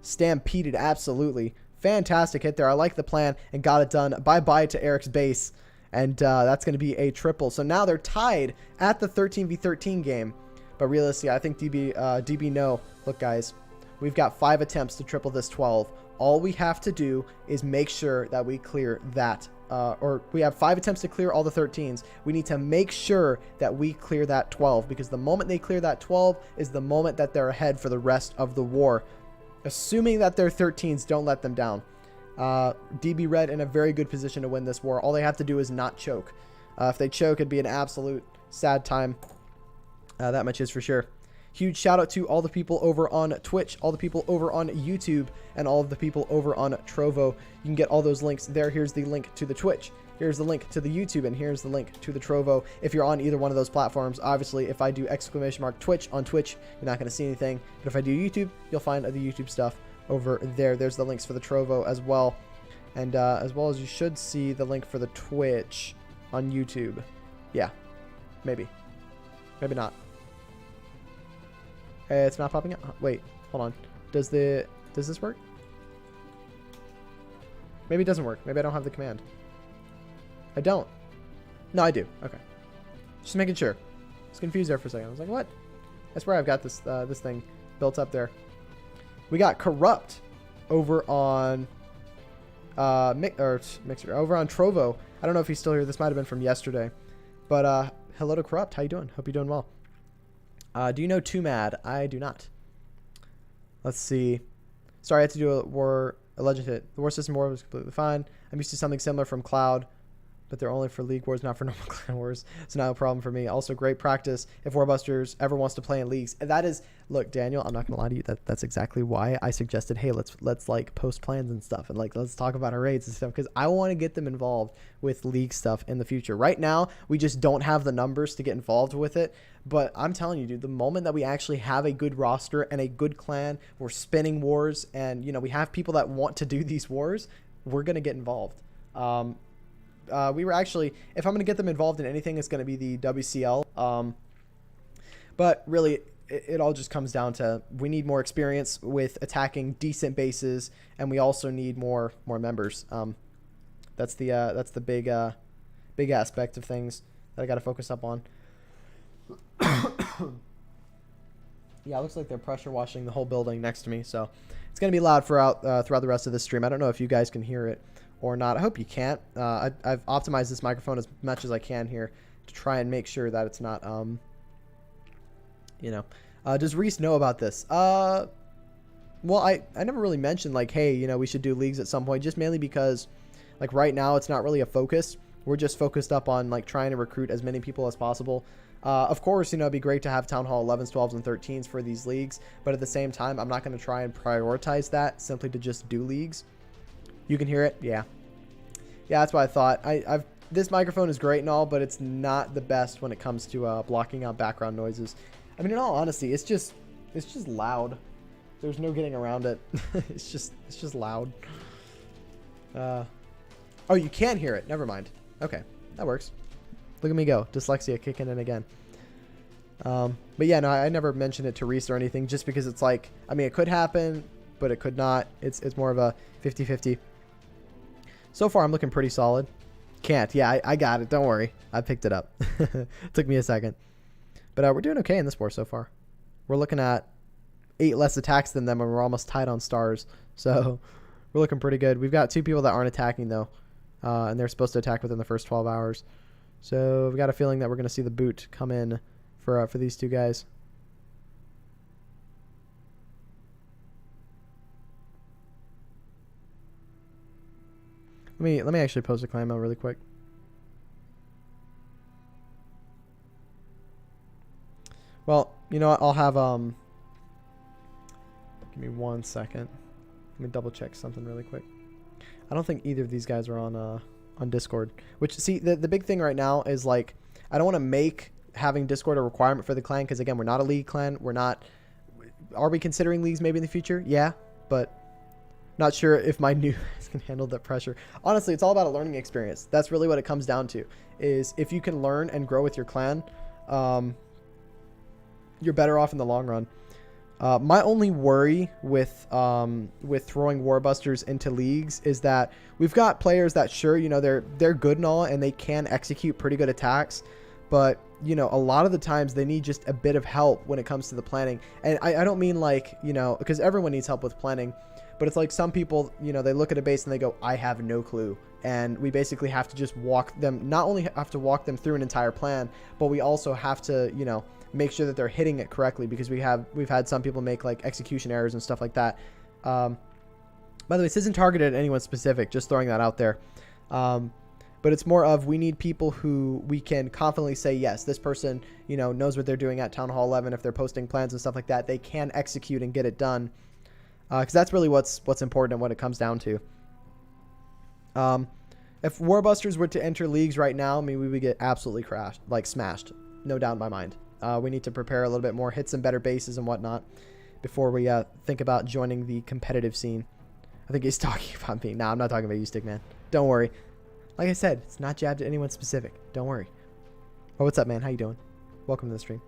Stampeded, absolutely. Fantastic hit there. I like the plan and got it done. Bye-bye to Eric's base. And that's going to be a triple. So now they're tied at the 13v13 game. But realistically, I think DB no. Look, guys, we've got 5 attempts to triple this 12. All we have to do is make sure that we clear that. Or we have 5 attempts to clear all the 13s. We need to make sure that we clear that 12. Because the moment they clear that 12 is the moment that they're ahead for the rest of the war. Assuming that their 13s don't let them down. DB Red in a very good position to win this war. All they have to do is not choke. If they choke, it'd be an absolute sad time. That much is for sure. Huge shout out to all the people over on Twitch, all the people over on YouTube, and all of the people over on Trovo. You can get all those links there. Here's the link to the Twitch. Here's the link to the YouTube, and here's the link to the Trovo. If you're on either one of those platforms, obviously, if I do !Twitch on Twitch, you're not going to see anything. But if I do YouTube, you'll find the YouTube stuff over there. There's the links for the Trovo as well. And as well as you should see the link for the Twitch on YouTube. Yeah. Maybe. Maybe not. It's not popping up. Wait, hold on. Does this work? Maybe it doesn't work. Maybe I don't have the command. I don't. No, I do. Okay. Just making sure. I was confused there for a second. I was like, what? I swear I've got this this thing built up there. We got Corrupt over on Mixer, over on Trovo. I don't know if he's still here. This might have been from yesterday. But hello to Corrupt. How you doing? Hope you're doing well. Do you know Too Mad? I do not. Let's see. Sorry, I had to do a legend hit. The war system war was completely fine. I'm used to something similar from Cloud, but they're only for League Wars, not for normal clan wars. It's not a problem for me. Also, great practice if Warbusters ever wants to play in leagues. And that is, look, Daniel, I'm not gonna lie to you. That's exactly why I suggested, hey, let's like post plans and stuff, and like let's talk about our raids and stuff, because I want to get them involved with league stuff in the future. Right now, we just don't have the numbers to get involved with it. But I'm telling you, dude, the moment that we actually have a good roster and a good clan, we're spinning wars, and you know we have people that want to do these wars, we're gonna get involved. We were actually, if I'm going to get them involved in anything, it's going to be the WCL. But really, it all just comes down to we need more experience with attacking decent bases, and we also need more members. That's the big aspect of things that I got to focus up on. Yeah, it looks like they're pressure washing the whole building next to me, so it's going to be loud throughout the rest of the stream. I don't know if you guys can hear it or not. I hope you can't. I've optimized this microphone as much as I can here to try and make sure that it's not, does Reese know about this? Well, I never really mentioned like, hey, you know, we should do leagues at some point, just mainly because like right now it's not really a focus. We're just focused up on like trying to recruit as many people as possible. Of course, you know, it'd be great to have Town Hall 11s, 12s, and 13s for these leagues, but at the same time, I'm not going to try and prioritize that simply to just do leagues. You can hear it? Yeah. Yeah, that's what I thought. This microphone is great and all, but it's not the best when it comes to blocking out background noises. I mean, in all honesty, it's just loud. There's no getting around it. It's just loud. Oh, you can hear it. Never mind. Okay, that works. Look at me go. Dyslexia kicking in again. But yeah, no, I never mentioned it to Reese or anything, just because it's like, I mean, it could happen, but it could not. It's more of a 50-50. So far, I'm looking pretty solid. Can't. Yeah, I got it. Don't worry. I picked it up. Took me a second. But we're doing okay in this war so far. We're looking at 8 less attacks than them, and we're almost tied on stars. So we're looking pretty good. We've got 2 people that aren't attacking, though. And they're supposed to attack within the first 12 hours. So I've got a feeling that we're going to see the boot come in for these 2 guys. Let me actually post a clan mail really quick. Well, you know what? I'll have give me 1 second. Let me double check something really quick. I don't think either of these guys are on Discord. Which, see, the big thing right now is like I don't want to make having Discord a requirement for the clan, because again, we're not a league clan. We're not. Are we considering leagues maybe in the future? Yeah, but not sure if my new can handle that pressure. Honestly, it's all about a learning experience. That's really what it comes down to. Is if you can learn and grow with your clan, you're better off in the long run. My only worry with throwing Warbusters into leagues is that we've got players that, sure, you know, they're good and all, and they can execute pretty good attacks, but you know, a lot of the times they need just a bit of help when it comes to the planning. And I don't mean like, you know, because everyone needs help with planning, but it's like some people, you know, they look at a base and they go, I have no clue. And we basically have to just walk them, not only have to walk them through an entire plan, but we also have to, you know, make sure that they're hitting it correctly, because we've had some people make like execution errors and stuff like that. By the way, this isn't targeted at anyone specific, just throwing that out there. But it's more of, we need people who we can confidently say, yes, this person, you know, knows what they're doing at Town Hall 11. If they're posting plans and stuff like that, they can execute and get it done. Because that's really what's important and what it comes down to. If Warbusters were to enter leagues right now, I mean, we would get absolutely crashed, like smashed. No doubt in my mind. We need to prepare a little bit more, hit some better bases and whatnot before we think about joining the competitive scene. I think he's talking about me. Nah, I'm not talking about you, Stickman. Don't worry. Like I said, it's not jabbed at anyone specific. Don't worry. Oh, what's up, man? How you doing? Welcome to the stream.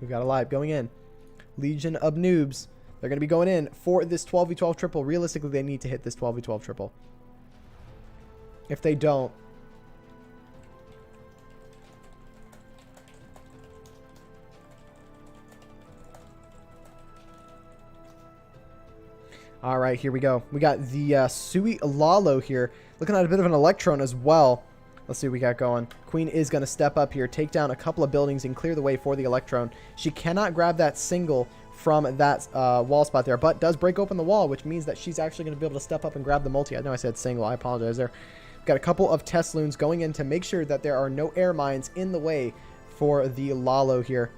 We've got a live going in. Legion of Noobs. They're going to be going in for this 12v12 triple. Realistically, they need to hit this 12v12 triple. If they don't, All right, here we go. We got the Sui Lalo here. Looking at a bit of an Electron as well. Let's see what we got going. Queen is going to step up here, take down a couple of buildings, and clear the way for the Electron. She cannot grab that single from that wall spot there, but does break open the wall, which means that she's actually going to be able to step up and grab the multi. I know I said single. I apologize there. Got a couple of test loons going in to make sure that there are no air mines in the way for the Lalo here.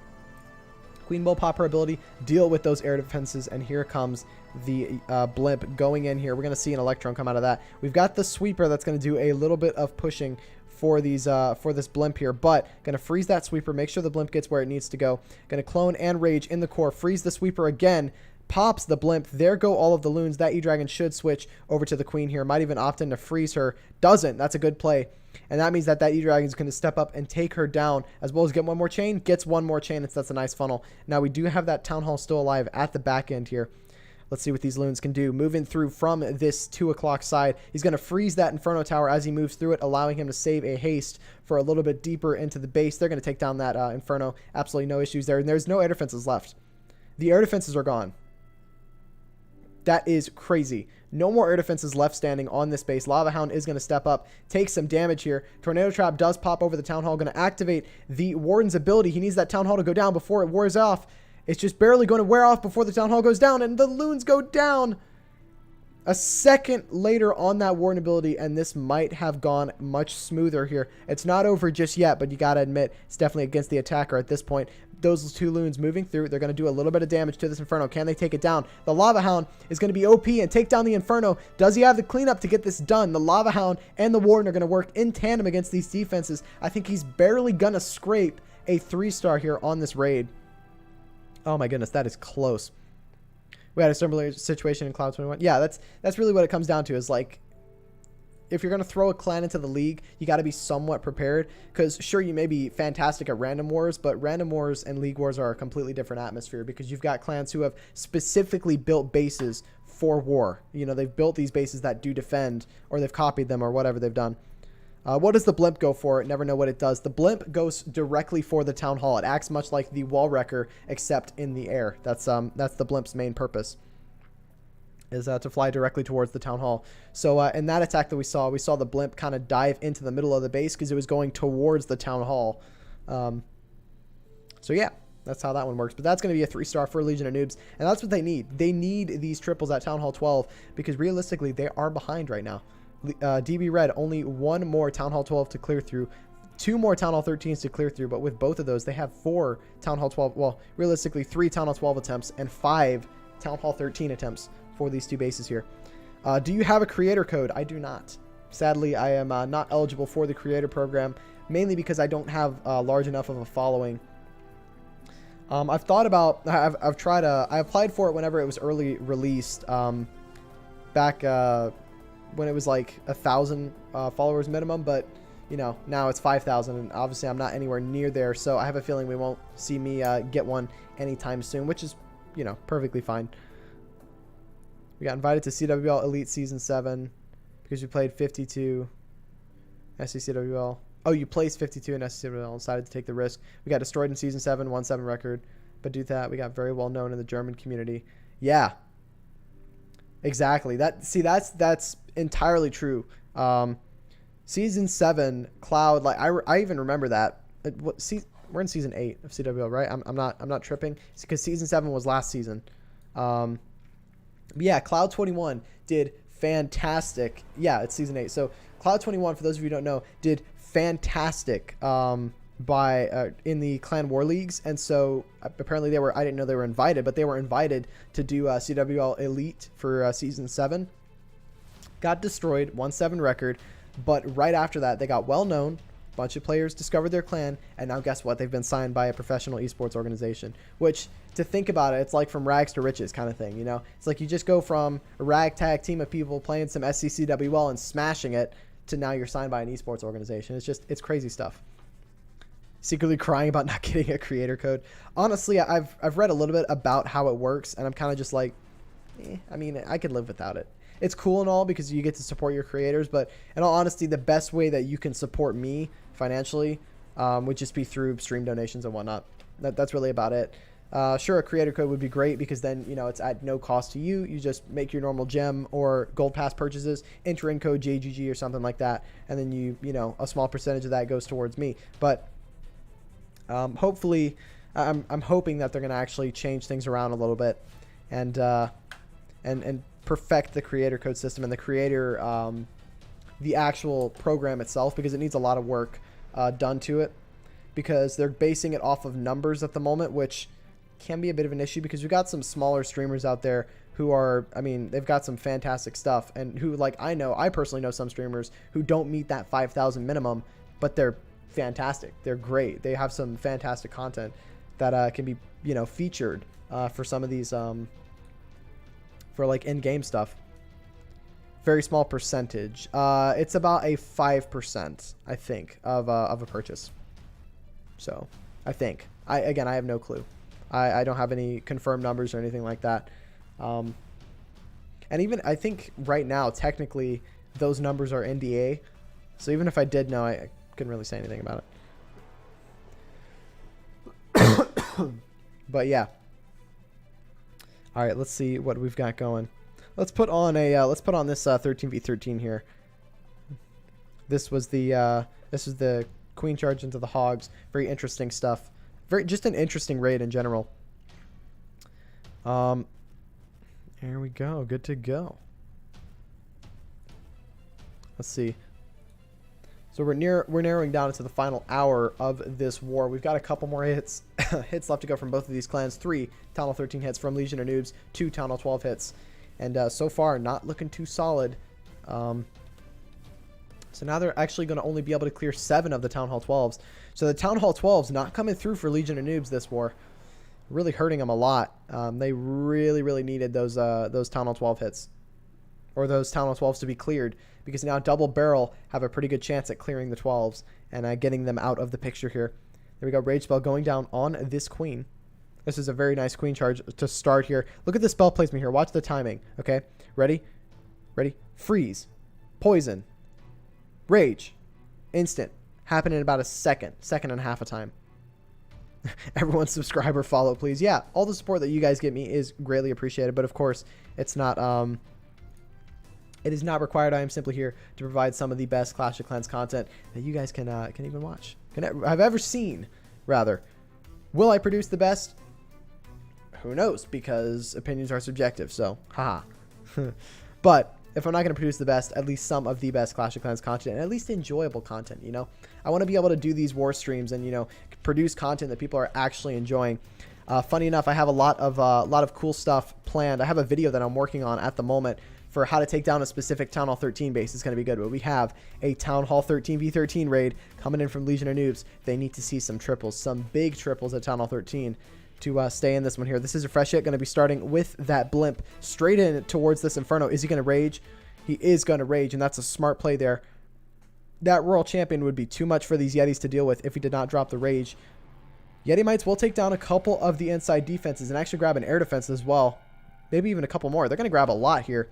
Queen will pop her ability, deal with those air defenses, and here comes the blimp going in here. We're going to see an Electron come out of that. We've got the sweeper that's going to do a little bit of pushing for these for this blimp here, but going to freeze that sweeper, make sure the blimp gets where it needs to go. Going to clone and rage in the core, freeze the sweeper again, pops the blimp. There go all of the loons. That E-Dragon should switch over to the queen here. Might even opt in to freeze her. Doesn't. That's a good play. And that means that E-Dragon is going to step up and take her down, as well as get one more chain. Gets one more chain. That's a nice funnel. Now we do have that Town Hall still alive at the back end here. Let's see what these loons can do. Moving through from this 2 o'clock side. He's going to freeze that Inferno Tower as he moves through it, allowing him to save a haste for a little bit deeper into the base. They're going to take down that Inferno. Absolutely no issues there. And there's no air defenses left. The air defenses are gone. That is crazy. No more air defenses left standing on this base. Lava Hound is going to step up, take some damage here. Tornado Trap does pop over the Town Hall. Going to activate the Warden's ability. He needs that Town Hall to go down before it wears off. It's just barely going to wear off before the Town Hall goes down, and the loons go down a second later on that Warden ability, and this might have gone much smoother here. It's not over just yet, but you got to admit, it's definitely against the attacker at this point. Those 2 loons moving through, they're going to do a little bit of damage to this Inferno. Can they take it down? The Lava Hound is going to be OP and take down the Inferno. Does he have the cleanup to get this done? The Lava Hound and the Warden are going to work in tandem against these defenses. I think he's barely going to scrape a 3-star here on this raid. Oh my goodness, that is close. We had a similar situation in Cloud 21. Yeah, that's really what it comes down to, is like, if you're going to throw a clan into the league, you got to be somewhat prepared, because sure, you may be fantastic at random wars, but random wars and league wars are a completely different atmosphere, because you've got clans who have specifically built bases for war. You know, they've built these bases that do defend, or they've copied them, or whatever they've done. What does the blimp go for? Never know what it does. The blimp goes directly for the Town Hall. It acts much like the Wall Wrecker, except in the air. That's the blimp's main purpose, is to fly directly towards the Town Hall. So in that attack that we saw the blimp kind of dive into the middle of the base because it was going towards the Town Hall. So yeah, that's how that one works. But that's going to be a 3-star for Legion of Noobs, and that's what they need. They need these triples at Town Hall 12 because realistically they are behind right now. DB Red, only 1 more Town Hall 12 to clear through, 2 more Town Hall 13s to clear through, but with both of those, they have 4 Town Hall 12, well, realistically 3 Town Hall 12 attempts and 5 Town Hall 13 attempts for these 2 bases here. Do you have a creator code? I do not. Sadly, I am not eligible for the creator program, mainly because I don't have large enough of a following. I've thought about, I've tried, I applied for it whenever it was early released, back, when it was like 1,000 followers minimum, but you know, now it's 5,000, and obviously I'm not anywhere near there, so I have a feeling we won't see me get one anytime soon, which is, you know, perfectly fine. We got invited to CWL Elite Season 7 because you played 52 SCCWL. Oh, you placed 52 in SCCWL and decided to take the risk. We got destroyed in Season 7, 1-7 record, but due to that, we got very well known in the German community. Yeah. Exactly. That's entirely true. Season 7 Cloud, like I even remember that. We're in Season 8 of CWL, right? I'm not tripping, because Season 7 was last season. But yeah, Cloud 21 did fantastic. Yeah, it's Season 8. So Cloud 21, for those of you who don't know, did fantastic in the Clan War Leagues, and so apparently they were, I didn't know they were invited, but they were invited to do CWL Elite for Season 7. Got destroyed, 1-7 record, but right after that they got well known, a bunch of players discovered their clan, and now guess what, they've been signed by a professional esports organization, which, to think about it, it's like from rags to riches kind of thing, you know? It's like you just go from a ragtag team of people playing some SCCWL and smashing it to now you're signed by an esports organization. It's crazy stuff. Secretly crying about not getting a creator code. Honestly, I've read a little bit about how it works, and I'm kind of just like, I mean, I could live without it. It's cool and all because you get to support your creators, but in all honesty, the best way that you can support me financially would just be through stream donations and whatnot. That's really about it. Sure, a creator code would be great because then, you know, it's at no cost to you. You just make your normal gem or gold pass purchases, enter in code JGG or something like that, and then you know, a small percentage of that goes towards me. But hopefully, I'm hoping that they're going to actually change things around a little bit and perfect the creator code system and the creator, the actual program itself, because it needs a lot of work done to it, because they're basing it off of numbers at the moment, which can be a bit of an issue because we've got some smaller streamers out there who are, I mean, they've got some fantastic stuff, and who, like, I personally know some streamers who don't meet that 5,000 minimum, but they're fantastic. They're great. They have some fantastic content that can be, you know, featured for some of these, for like in-game stuff. Very small percentage. It's about a 5%, I think, of a purchase. So, I think. Again, I have no clue. I don't have any confirmed numbers or anything like that. And even, I think right now, technically, those numbers are NDA. So even if I did know, I couldn't really say anything about it. But yeah. All right, let's see what we've got going. Let's put on this 13v13 here. This was the queen charge into the hogs. Very interesting stuff. Just an interesting raid in general. Here we go. Good to go. Let's see. So we're narrowing down into the final hour of this war. We've got a couple more hits left to go from both of these clans. 3 Town Hall 13 hits from Legion of Noobs. 2 Town Hall 12 hits. And so far, not looking too solid. So now they're actually going to only be able to clear 7 of the Town Hall 12s. So the Town Hall 12s not coming through for Legion of Noobs this war. Really hurting them a lot. They really needed those Town Hall 12 hits. Or those Town Hall 12s to be cleared. Because now Double Barrel have a pretty good chance at clearing the 12s. And getting them out of the picture here. There we go. Rage Spell going down on this queen. This is a very nice queen charge to start here. Look at the spell placement here. Watch the timing. Okay. Ready? Ready? Freeze. Poison. Rage. Instant. Happen in about a second and a half of time. Everyone subscribe or follow, please. Yeah, all the support that you guys give me is greatly appreciated, but of course, it's not it is not required. I am simply here to provide some of the best Clash of Clans content that you guys can even watch. Have ever seen, rather. Will I produce the best? Who knows, because opinions are subjective, so haha. But if I'm not going to produce the best, at least some of the best Clash of Clans content, and at least enjoyable content, you know? I want to be able to do these war streams and, you know, produce content that people are actually enjoying. Funny enough, I have a lot of cool stuff planned. I have a video that I'm working on at the moment for how to take down a specific Town Hall 13 base. It's going to be good, but we have a Town Hall 13v13 raid coming in from Legion of Noobs. They need to see some triples, some big triples at Town Hall 13 to stay in this one here. This is a fresh hit, going to be starting with that blimp straight in towards this Inferno. Is he going to rage? He is going to rage, and that's a smart play there. That Royal Champion would be too much for these Yetis to deal with if he did not drop the rage. Yeti Mites will take down a couple of the inside defenses and actually grab an air defense as well. Maybe even a couple more. They're going to grab a lot here.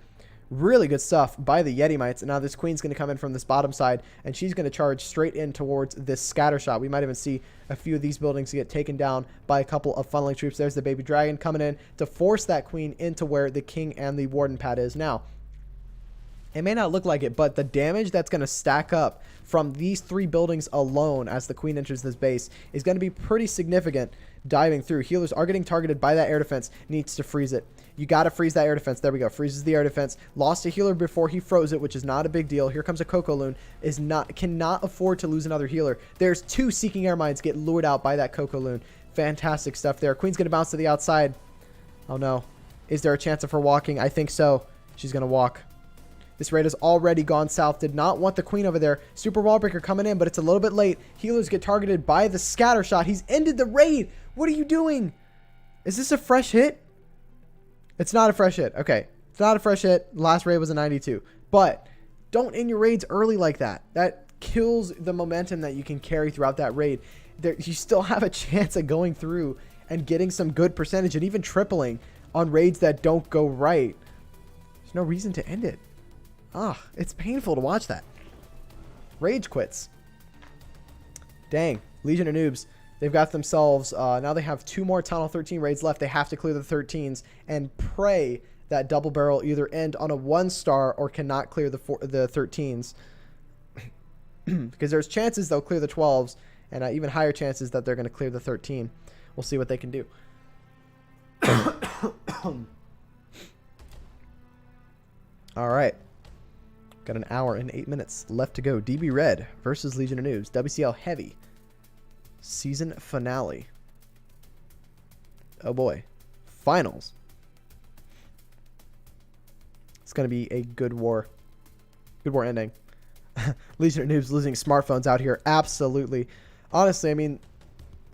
Really good stuff by the Yeti Mites. And now this queen's going to come in from this bottom side, and she's going to charge straight in towards this scatter shot. We might even see a few of these buildings get taken down by a couple of funneling troops. There's the baby dragon coming in to force that queen into where the king and the warden pad is. Now, it may not look like it, but the damage that's going to stack up from these 3 buildings alone as the queen enters this base is going to be pretty significant diving through. Healers are getting targeted by that air defense. Needs to freeze it. You got to freeze that air defense. There we go. Freezes the air defense. Lost a healer before he froze it, which is not a big deal. Here comes a Coco Loon. Cannot afford to lose another healer. There's 2 Seeking Air Mines get lured out by that Coco Loon. Fantastic stuff there. Queen's going to bounce to the outside. Oh, no. Is there a chance of her walking? I think so. She's going to walk. This raid has already gone south. Did not want the queen over there. Super Wallbreaker coming in, but it's a little bit late. Healers get targeted by the scatter shot. He's ended the raid. What are you doing? Is this a fresh hit? It's not a fresh hit. Okay. It's not a fresh hit. Last raid was a 92. But don't end your raids early like that. That kills the momentum that you can carry throughout that raid. You still have a chance of going through and getting some good percentage and even tripling on raids that don't go right. There's no reason to end it. Ah, it's painful to watch that. Rage quits. Dang. Legion of Noobs They've got themselves, now they have 2 more Town Hall 13 raids left. They have to clear the 13s and pray that Double Barrel either end on a 1-star or cannot clear the 13s. Because there's chances they'll clear the 12s, and even higher chances that they're going to clear the 13. We'll see what they can do. All right. Got an hour and 8 minutes left to go. DB Red versus Legion of Noobs. WCL Heavy. Season finale. Oh boy. Finals. It's going to be a good war. Good war ending. Legion of Noobs losing smartphones out here. Absolutely. Honestly, I mean,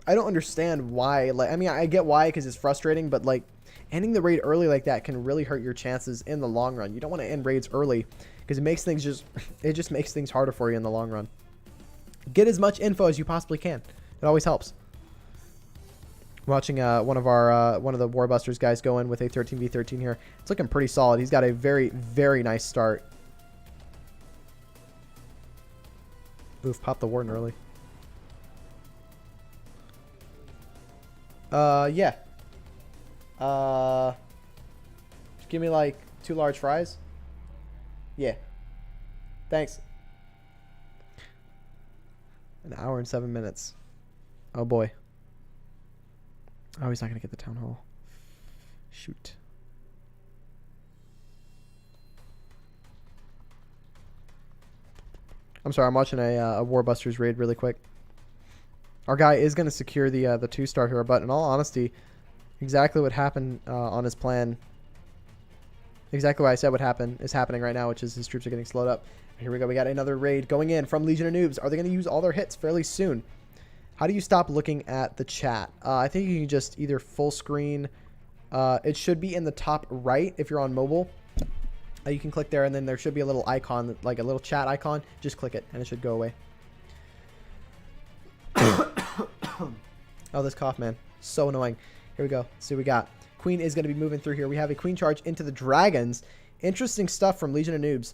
I don't understand why. Like, I mean, I get why, because it's frustrating, but like ending the raid early like that can really hurt your chances in the long run. You don't want to end raids early because it makes things just makes things harder for you in the long run. Get as much info as you possibly can. It always helps. Watching one of the Warbusters guys go in with a 13v13 here. It's looking pretty solid. He's got a very, very nice start. Oof, pop the Warden early. Yeah. Just give me like 2 large fries. Yeah. Thanks. An hour and 7 minutes. Oh boy. Oh, he's not gonna get the town hall. Shoot. I'm sorry, I'm watching a Warbusters raid really quick. Our guy is going to secure the 2-star here, but in all honesty, exactly what happened on his plan, exactly what I said would happen is happening right now, which is his troops are getting slowed up. Here we go. We got another raid going in from Legion of Noobs. Are they going to use all their hits fairly soon? How do you stop looking at the chat? I think you can just either full screen. It should be in the top right if you're on mobile. You can click there, and then there should be a little icon, like a little chat icon. Just click it, and it should go away. Oh, this cough, man. So annoying. Here we go. Let's see what we got. Queen is going to be moving through here. We have a Queen charge into the Dragons. Interesting stuff from Legion of Noobs.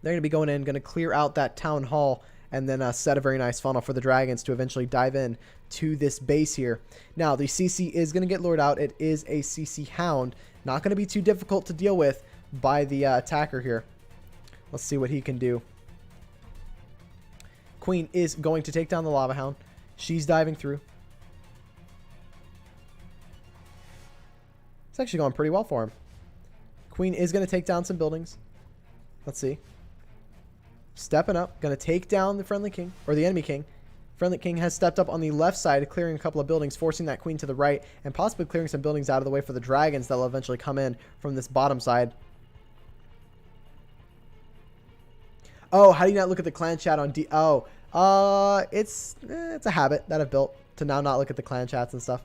They're going to be going in, going to clear out that Town Hall, and then set a very nice funnel for the Dragons to eventually dive in to this base here. Now, the CC is going to get lured out. It is a CC Hound. Not going to be too difficult to deal with by the attacker here. Let's see what he can do. Queen is going to take down the Lava Hound. She's diving through. It's actually going pretty well for him. Queen is going to take down some buildings. Let's see. Stepping up. Going to take down the friendly king, or the enemy king. Friendly king has stepped up on the left side, clearing a couple of buildings, forcing that queen to the right, and possibly clearing some buildings out of the way for the Dragons that will eventually come in from this bottom side. Oh, how do you not look at the clan chat on D? Oh, it's a habit that I've built to now not look at the clan chats and stuff.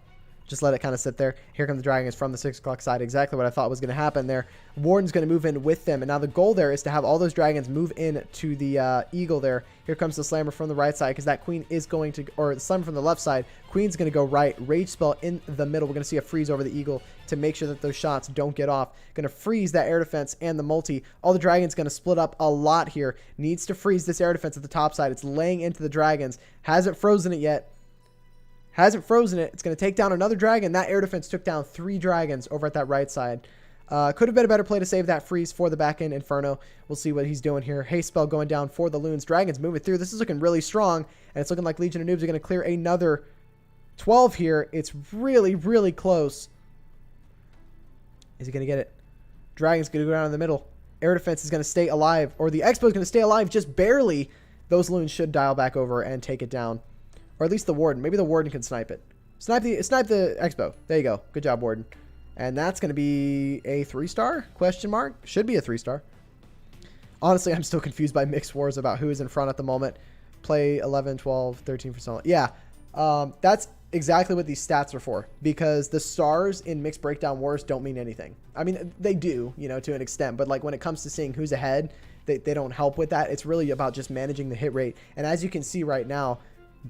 Just let it kind of sit there. Here come the Dragons from the 6 o'clock side. Exactly what I thought was going to happen there. Warden's going to move in with them. And now the goal there is to have all those Dragons move in to the Eagle there. Here comes the Slammer from the right side, because that Queen is going to, or the Slammer from the left side. Queen's going to go right. Rage spell in the middle. We're going to see a freeze over the Eagle to make sure that those shots don't get off. Going to freeze that air defense and the multi. All the Dragons going to split up a lot here. Needs to freeze this air defense at the top side. It's laying into the Dragons. Hasn't frozen it yet. Hasn't frozen it. It's going to take down another Dragon. That air defense took down 3 Dragons over at that right side. Could have been a better play to save that freeze for the back end Inferno. We'll see what he's doing here. Haste spell going down for the Loons. Dragons moving through. This is looking really strong, and it's looking like Legion of Noobs are going to clear another 12 here. It's really, really close. Is he going to get it? Dragon's going to go down in the middle. Air defense is going to stay alive, or the Expo is going to stay alive just barely. Those Loons should dial back over and take it down. Or at least the Warden. Maybe the Warden can snipe it. Snipe the Expo. There you go. Good job, Warden. And that's going to be a 3-star? Question mark? Should be a 3-star. Honestly, I'm still confused by Mixed Wars about who is in front at the moment. Play 11, 12, 13 for someone. Yeah. That's exactly what these stats are for. Because the stars in Mixed Breakdown Wars don't mean anything. I mean, they do, you know, to an extent. But like when it comes to seeing who's ahead, they don't help with that. It's really about just managing the hit rate. And as you can see right now,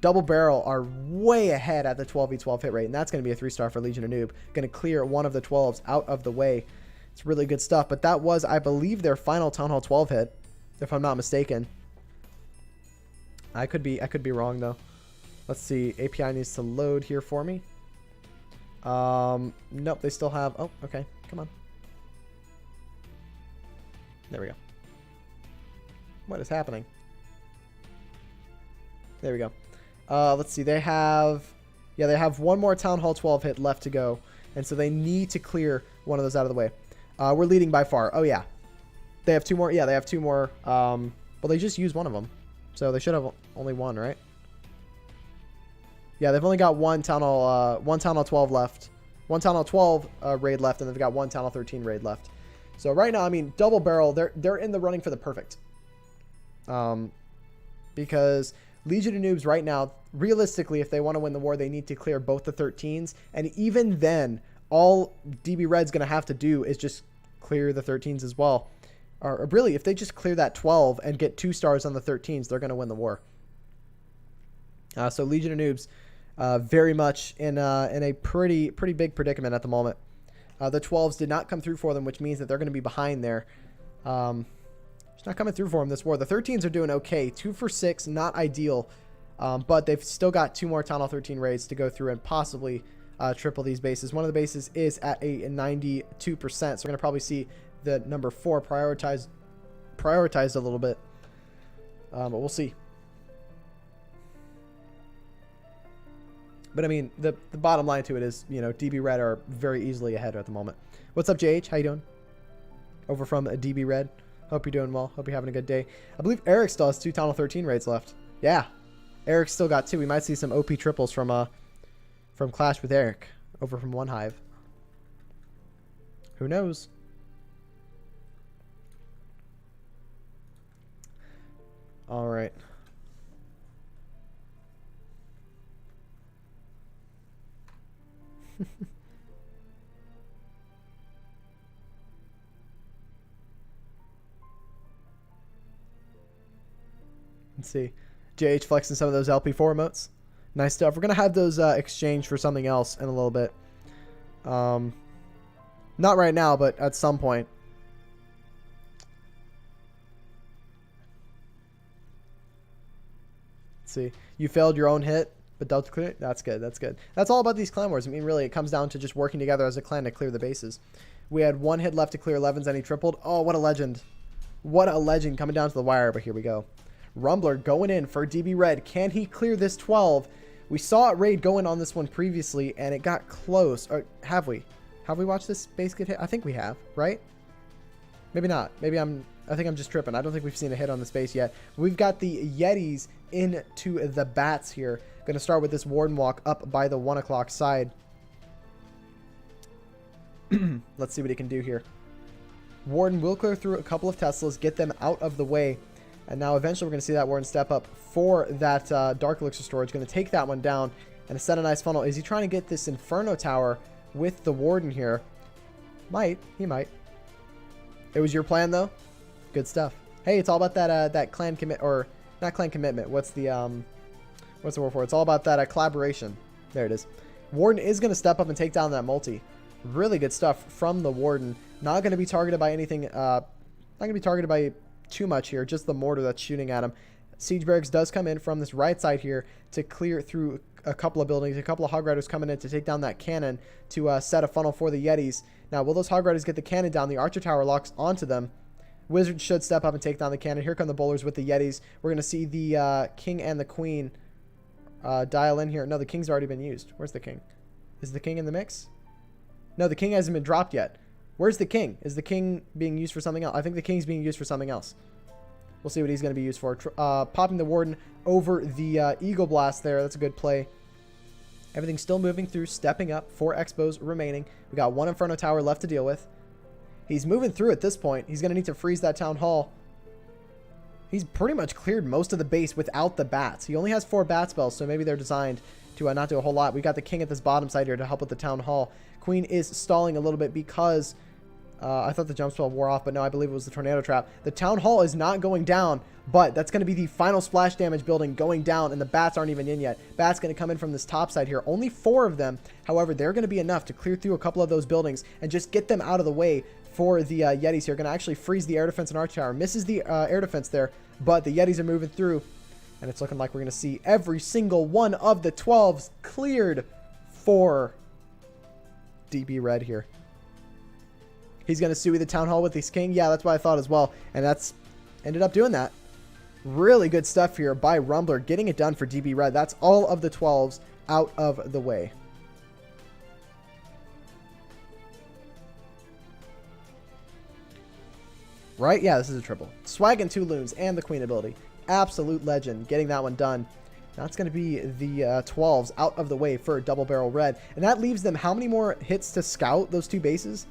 Double Barrel are way ahead at the 12v12 hit rate, and that's going to be a 3-star for Legion of Noob. Going to clear one of the 12s out of the way. It's really good stuff, but that was, I believe, their final Town Hall 12 hit, if I'm not mistaken. I could be wrong, though. Let's see. API needs to load here for me. Nope, they still have... Oh, okay. Come on. There we go. What is happening? There we go. Let's see. They have... Yeah, they have one more Town Hall 12 hit left to go. And so they need to clear one of those out of the way. We're leading by far. Oh, yeah. They have two more. Yeah, they have two more. Well, they just used one of them. So they should have only one, right? Yeah, they've only got one Town Hall 12 left. One Town Hall 12 raid left, and they've got one Town Hall 13 raid left. So right now, I mean, double barrel, they're in the running for the perfect. Because Legion of Noobs right now, realistically, if they want to win the war, they need to clear both the 13s. And even then, all DB Red's going to have to do is just clear the 13s as well. Or really, if they just clear that 12 and get 2 stars on the 13s, they're going to win the war. So Legion of Noobs, very much in a pretty big predicament at the moment. The 12s did not come through for them, which means that they're going to be behind there. It's not coming through for them this war. The 13s are doing okay. 2 for 6, not ideal. But they've still got 2 more Town Hall 13 raids to go through and possibly triple these bases. One of the bases is at a 92%. So we're going to probably see the number 4 prioritized a little bit. But we'll see. But I mean, the bottom line to it is, you know, DB Red are very easily ahead at the moment. What's up, JH? How you doing? Over from DB Red. Hope you're doing well. Hope you're having a good day. I believe Eric still has 2 Town Hall 13 raids left. Yeah, Eric's still got 2. We might see some OP triples from Clash with Eric over from One Hive. Who knows? All right. Let's see. JH flexing some of those LP4 emotes. Nice stuff. We're going to have those exchanged for something else in a little bit. Not right now, but at some point. Let's see. You failed your own hit, but Delta clear. That's good. That's good. That's all about these clan wars. I mean, really, it comes down to just working together as a clan to clear the bases. We had 1 hit left to clear 11s, and he tripled. Oh, what a legend. What a legend coming down to the wire, but here we go. Rumbler going in for DB Red. Can he clear this 12? We saw a raid going on this one previously, and it got close. Or have we? Have we watched this base get hit? I think we have, right? Maybe not. Maybe I think I'm just tripping. I don't think we've seen a hit on the space yet. We've got the Yetis into the bats here. Going to start with this Warden walk up by the 1 o'clock side. Let's see what he can do here. Warden will clear through a couple of Teslas, get them out of the way. And now eventually we're going to see that Warden step up for that Dark Elixir storage. Going to take that one down and set a nice funnel. Is he trying to get this Inferno Tower with the Warden here? Might. He might. It was your plan, though? Good stuff. Hey, it's all about that clan commit, or not clan commitment. What's the word for it? It's all about that collaboration. There it is. Warden is going to step up and take down that multi. Really good stuff from the Warden. Not going to be targeted by anything. Not going to be targeted by too much here. Just the mortar that's shooting at him. Siege Barracks does come in from this right side here to clear through a couple of buildings. A couple of Hog Riders coming in to take down that cannon to set a funnel for the Yetis. Now, will those Hog Riders get the cannon down? The Archer Tower locks onto them. Wizards should step up and take down the cannon. Here come the bowlers with the Yetis. We're going to see the King and the Queen dial in here. No, the King's already been used. Where's the King? Is the King in the mix? No, the King hasn't been dropped yet. Where's the King? Is the King being used for something else? I think the King's being used for something else. We'll see what he's going to be used for. Popping the Warden over the Eagle Blast there. That's a good play. Everything's still moving through, stepping up. 4 Expos remaining. We got 1 Inferno Tower left to deal with. He's moving through at this point. He's going to need to freeze that Town Hall. He's pretty much cleared most of the base without the bats. He only has 4 bat spells, so maybe they're designed to not do a whole lot. We got the King at this bottom side here to help with the Town Hall. Queen is stalling a little bit because I thought the jump spell wore off, but no, I believe it was the Tornado Trap. The Town Hall is not going down, but that's going to be the final splash damage building going down, and the bats aren't even in yet. Bats going to come in from this top side here. Only 4 of them. However, they're going to be enough to clear through a couple of those buildings and just get them out of the way for the Yetis here. Going to actually freeze the air defense and arch tower. Misses the air defense there, but the Yetis are moving through. And it's looking like we're going to see every single one of the 12s cleared for DB Red here. He's going to Sui the Town Hall with his king. Yeah, that's what I thought as well. And that's ended up doing that. Really good stuff here by Rumbler, getting it done for DB Red. That's all of the 12s out of the way. Right? Yeah, this is a triple. Swag and 2 loons and the queen ability. Absolute legend getting that one done. That's going to be the 12s out of the way for double barrel red. And that leaves them how many more hits to scout those 2 bases?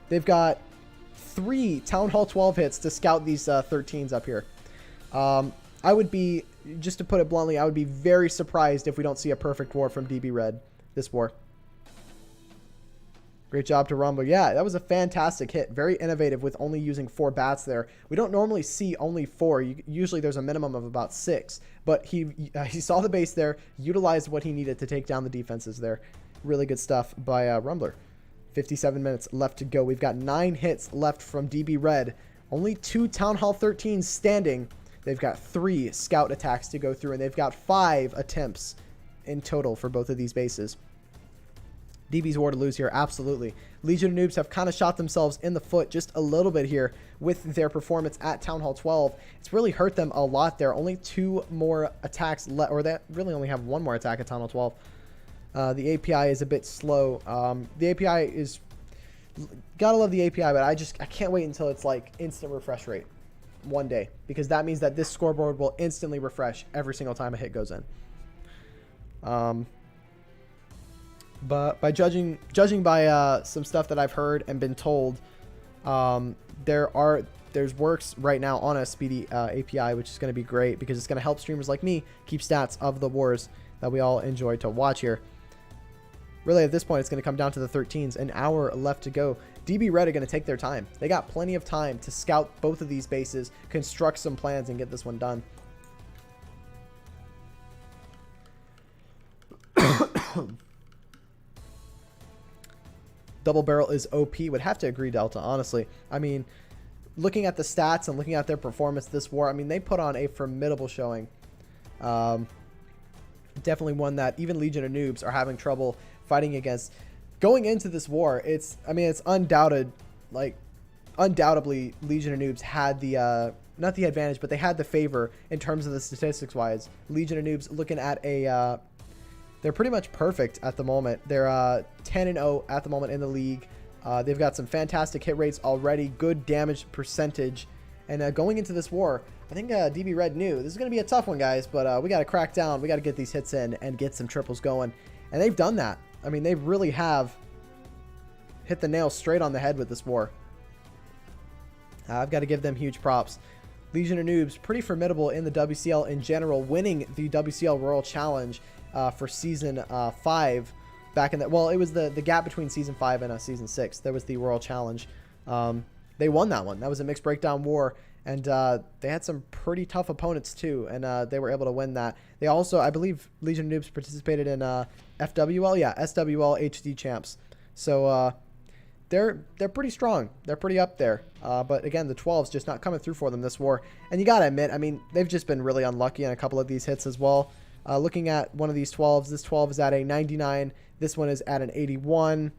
They've got 3 Town Hall 12 hits to scout these 13s up here. I would be, just to put it bluntly, I would be very surprised if we don't see a perfect war from DB Red this war. Great job to Rumble. Yeah, that was a fantastic hit. Very innovative with only using 4 bats there. We don't normally see only 4. Usually there's a minimum of about 6. But he saw the base there, utilized what he needed to take down the defenses there. Really good stuff by Rumbler. 57 minutes left to go. We've got 9 hits left from DB Red. Only 2 Town Hall 13s standing. They've got 3 scout attacks to go through, and they've got 5 attempts in total for both of these bases. DB's war to lose here, absolutely. Legion of Noobs have kind of shot themselves in the foot just a little bit here with their performance at Town Hall 12. It's really hurt them a lot there. Only 2 more attacks, or they really only have 1 more attack at Town Hall 12. The API is a bit slow. The API is, gotta love the API, but I can't wait until it's like instant refresh rate one day, because that means that this scoreboard will instantly refresh every single time a hit goes in. But by judging by some stuff that I've heard and been told, there's works right now on a speedy API, which is going to be great because it's going to help streamers like me keep stats of the wars that we all enjoy to watch here. Really, at this point, it's going to come down to the 13s. An hour left to go. DB Red are going to take their time. They got plenty of time to scout both of these bases, construct some plans, and get this one done. Double barrel is OP. Would have to agree, Delta, honestly. I mean, looking at the stats and looking at their performance this war, I mean, they put on a formidable showing. Definitely one that even Legion of Noobs are having trouble fighting against. Going into this war, it's undoubtedly Legion of Noobs had the, not the advantage, but they had the favor in terms of the statistics-wise. Legion of Noobs looking at a... they're pretty much perfect at the moment. They're 10-0 at the moment in the league. They've got some fantastic hit rates already, good damage percentage. And going into this war, I think DB Red knew this is going to be a tough one, guys, but we got to crack down. We got to get these hits in and get some triples going. And they've done that. I mean, they really have hit the nail straight on the head with this war. I've got to give them huge props. Legion of Noobs, pretty formidable in the WCL in general, winning the WCL Royal Challenge for Season 5 back in the... Well, it was the gap between Season 5 and Season 6. There was the Royal Challenge. They won that one. That was a mixed breakdown war, and they had some pretty tough opponents too, and they were able to win that. They also, I believe, Legion of Noobs participated in FWL, yeah, SWL HD Champs. So they're pretty strong. They're pretty up there. But again, the 12's just not coming through for them this war. And you gotta admit, I mean, they've just been really unlucky on a couple of these hits as well. Looking at one of these 12s, this 12 is at a 99. This one is at an 81.